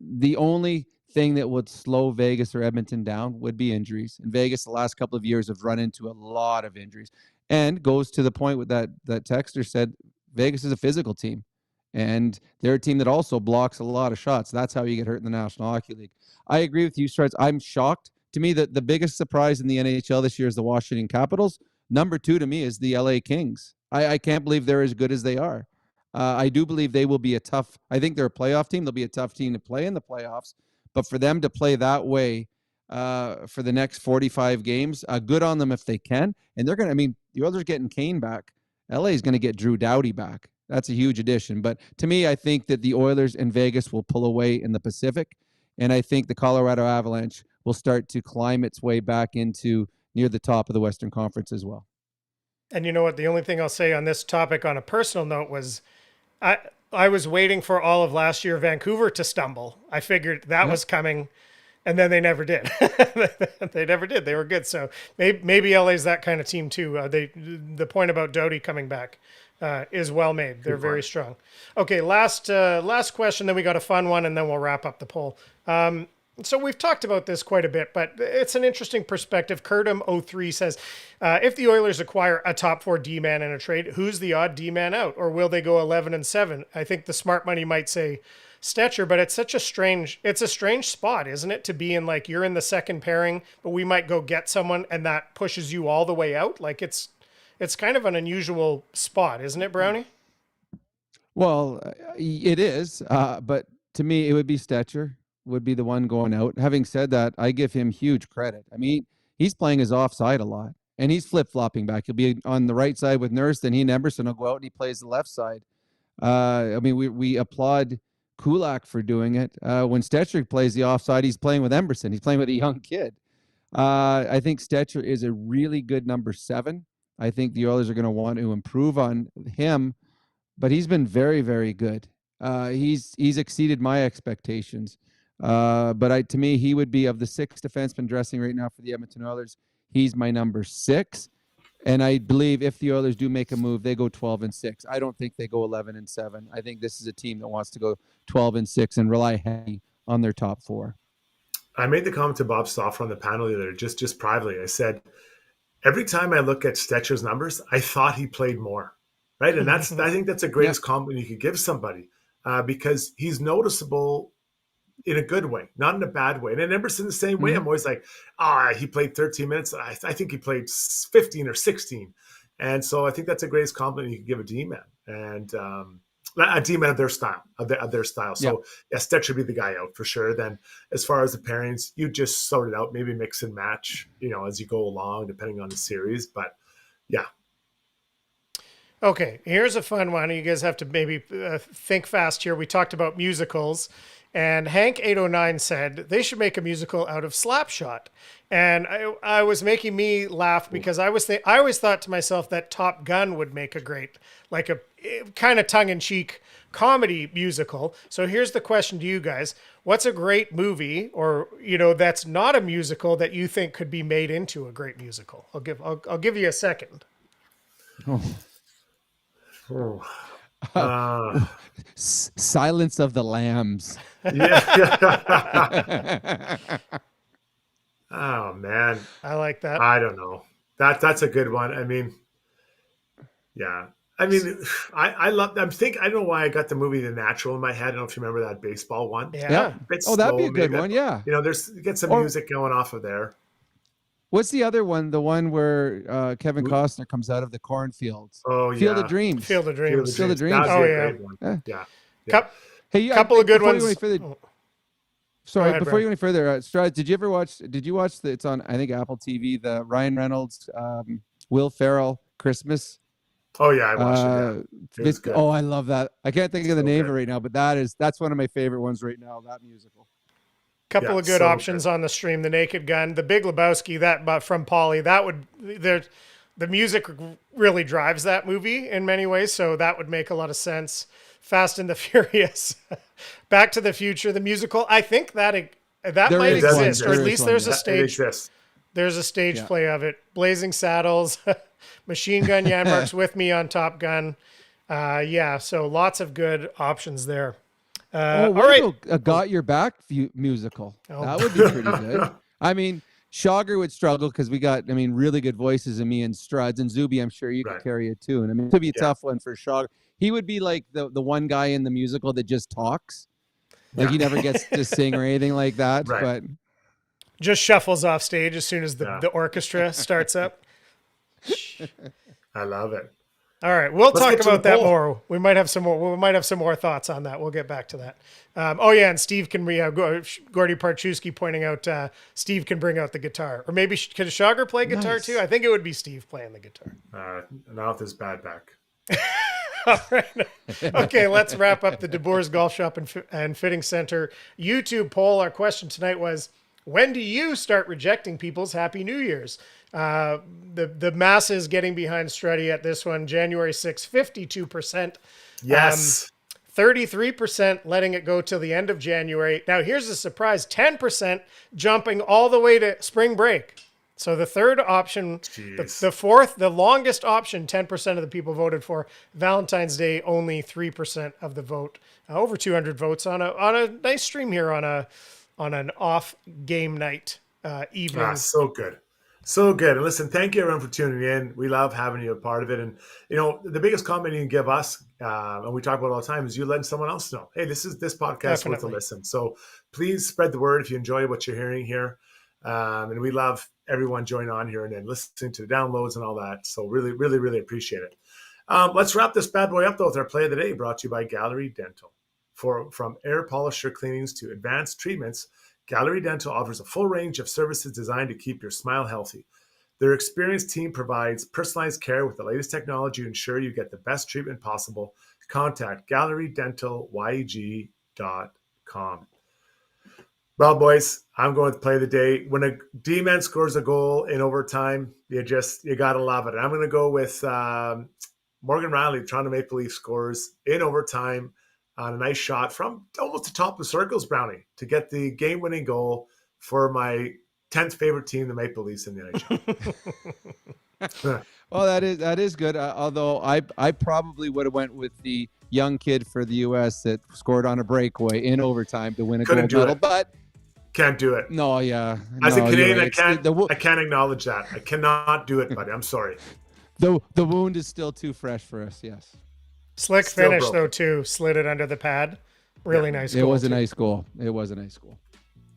the only thing that would slow Vegas or Edmonton down would be injuries. And Vegas, the last couple of years, have run into a lot of injuries, and goes to the point with that texter said, Vegas is a physical team, and they're a team that also blocks a lot of shots. That's how you get hurt in the National Hockey League. I agree with you, Struds. I'm shocked. To me, the biggest surprise in the NHL this year is the Washington Capitals. Number 2 to me is the LA Kings. I can't believe they're as good as they are. I do believe they will be I think they're a playoff team. They'll be a tough team to play in the playoffs. But for them to play that way for the next 45 games, good on them if they can. And they're going to, the Oilers getting Kane back. LA is going to get Drew Doughty back. That's a huge addition. But to me, I think that the Oilers and Vegas will pull away in the Pacific. And I think the Colorado Avalanche will start to climb its way back into near the top of the Western Conference as well. And you know what? The only thing I'll say on this topic on a personal note was I was waiting for all of last year Vancouver to stumble. I figured that was coming, and then they never did. They never did. They were good. So maybe LA's that kind of team too. The point about Doughty coming back is well made. They're very strong. Okay, last question, then we got a fun one, and then we'll wrap up the poll. So we've talked about this quite a bit, but it's an interesting perspective. Curtum03 says, if the Oilers acquire a top 4 D-man in a trade, who's the odd D-man out? Or will they go 11-7? I think the smart money might say Stetcher, but it's a strange spot, isn't it? To be in, like, you're in the second pairing, but we might go get someone and that pushes you all the way out. Like it's kind of an unusual spot, isn't it, Brownie? Well, it is, but to me, it would be Stetcher. Would be the one going out. Having said that, I give him huge credit. He's playing his offside a lot, and he's flip-flopping back. He'll be on the right side with Nurse, then he and Emerson will go out and he plays the left side. We applaud Kulak for doing it. When Stetcher plays the offside, he's playing with Emerson. He's playing with a young kid. I think Stetcher is a really good number 7. I think the Oilers are going to want to improve on him, but he's been very, very good. He's exceeded my expectations. But to me, he would be, of the 6 defensemen dressing right now for the Edmonton Oilers, he's my number 6. And I believe if the Oilers do make a move, they go 12-6. I don't think they go 11-7. I think this is a team that wants to go 12-6 and rely heavy on their top 4. I made the comment to Bob Stauffer on the panel the other day, just privately. I said, every time I look at Stetcher's numbers, I thought he played more, right? And I think that's the greatest compliment you could give somebody because he's noticeable in a good way, not in a bad way. And then Emerson the same way. I'm always like, he played 13 minutes. I think he played 15 or 16. And so I think that's the greatest compliment you can give a D-man. And a D-man of their style, So Stetcher should be the guy out for sure. Then as far as the pairings, you just sort it out, maybe mix and match, as you go along, depending on the series. But yeah. Okay, here's a fun one. You guys have to maybe think fast here. We talked about musicals. And Hank809 said they should make a musical out of Slapshot. And I was making me laugh because I always thought to myself that Top Gun would make a great, like a kind of tongue-in-cheek comedy musical. So here's the question to you guys. What's a great movie or, that's not a musical that you think could be made into a great musical? I'll give you a second. Silence of the Lambs. Oh man, I like that. I don't know. That's a good one. I love. I don't know why I got the movie The Natural in my head. I don't know if you remember that baseball one. Yeah. That'd be a good one. Yeah. Get some music going off of there. What's the other one? The one where Kevin Costner comes out of the cornfields. Oh, yeah. Field of Dreams. Field of Dreams. Field of Dreams. Oh, yeah. Couple of good ones. Sorry, ahead, before Brian. you go any further, Strud, did you watch it's on, I think, Apple TV, the Ryan Reynolds, Will Ferrell Christmas? Oh yeah, I watched it. Yeah, it was good. Oh, I love that. I can't think of the name of it good. right now, but that's one of my favorite ones right now, that musical. Couple of good options on the stream. The Naked Gun, The Big Lebowski, that from Polly. The music really drives that movie in many ways, so that would make a lot of sense. Fast and the Furious, Back to the Future, the musical. I think that might exist, or at least there's a stage. There's a stage play of it. Blazing Saddles, Machine Gun Yanmark's with me on Top Gun. So lots of good options there. All right. A Got Your Back musical. That would be pretty good. I mean, Shogger would struggle because we got, really good voices in me and Struds, and Zuby, I'm sure you could carry it too. And it would be a tough one for Shogger. He would be like the one guy in the musical that just talks. Like he never gets to sing or anything like that. But just shuffles off stage as soon as the orchestra starts up. I love it. All right, we'll talk about that more. We might have some more. We might have some more thoughts on that. We'll get back to that. And Steve can Gordy Parchewski pointing out Steve can bring out the guitar, or maybe could Shogger play guitar too? I think it would be Steve playing the guitar. Not with his bad back. All right. Okay, let's wrap up the DeBoer's Golf Shop and Fitting Center YouTube poll. Our question tonight was, when do you start rejecting people's Happy New Year's? The masses getting behind Struddy at this one. January 6th, 52%. Yes. 33% letting it go till the end of January. Now, here's a surprise. 10% jumping all the way to spring break. So the third option, the fourth, the longest option, 10% of the people voted for. Valentine's Day, only 3% of the vote. Over 200 votes on a nice stream here on an off game night evening. So good. So good. And listen, thank you everyone for tuning in. We love having you a part of it. And, the biggest comment you can give us, and we talk about it all the time, is you letting someone else know, hey, this podcast worth a listen. So please spread the word if you enjoy what you're hearing here. And we love everyone joining on here and then listening to the downloads and all that. So really, really, really appreciate it. Let's wrap this bad boy up, though, with our play of the day, brought to you by Gallery Dental. From air polisher cleanings to advanced treatments, Gallery Dental offers a full range of services designed to keep your smile healthy. Their experienced team provides personalized care with the latest technology to ensure you get the best treatment possible. Contact gallerydentalYG.com. Well, boys, I'm going to play the day. When a D-man scores a goal in overtime, you got to love it. I'm going to go with Morgan Riley, Toronto Maple Leaf scores in overtime on a nice shot from almost the top of the circles, Brownie, to get the game-winning goal for my 10th favorite team, the Maple Leafs in the NHL. Well, that is good. Although I probably would have went with the young kid for the U.S. that scored on a breakaway in overtime to win a gold medal, but can't do it. No, yeah. As a Canadian, I can't acknowledge that. I cannot do it, buddy. I'm sorry. The wound is still too fresh for us. Yes. Slick finish though too. Slid it under the pad. Really nice goal. It was a nice goal.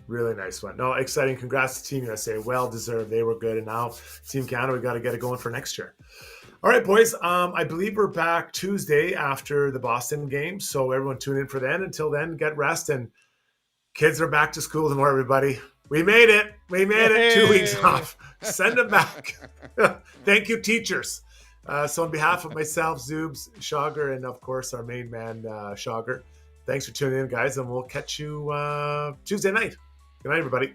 Really nice one. No, exciting. Congrats to Team USA. Well deserved. They were good. And now Team Canada, we got to get it going for next year. All right, boys. I believe we're back Tuesday after the Boston game. So everyone tune in for then. Until then, get rest. And kids are back to school tomorrow, everybody. We made it. 2 weeks off. Send them back. Thank you, teachers. So on behalf of myself, Zoobs, Shogger, and of course our main man, Shogger, thanks for tuning in, guys. And we'll catch you Tuesday night. Good night, everybody.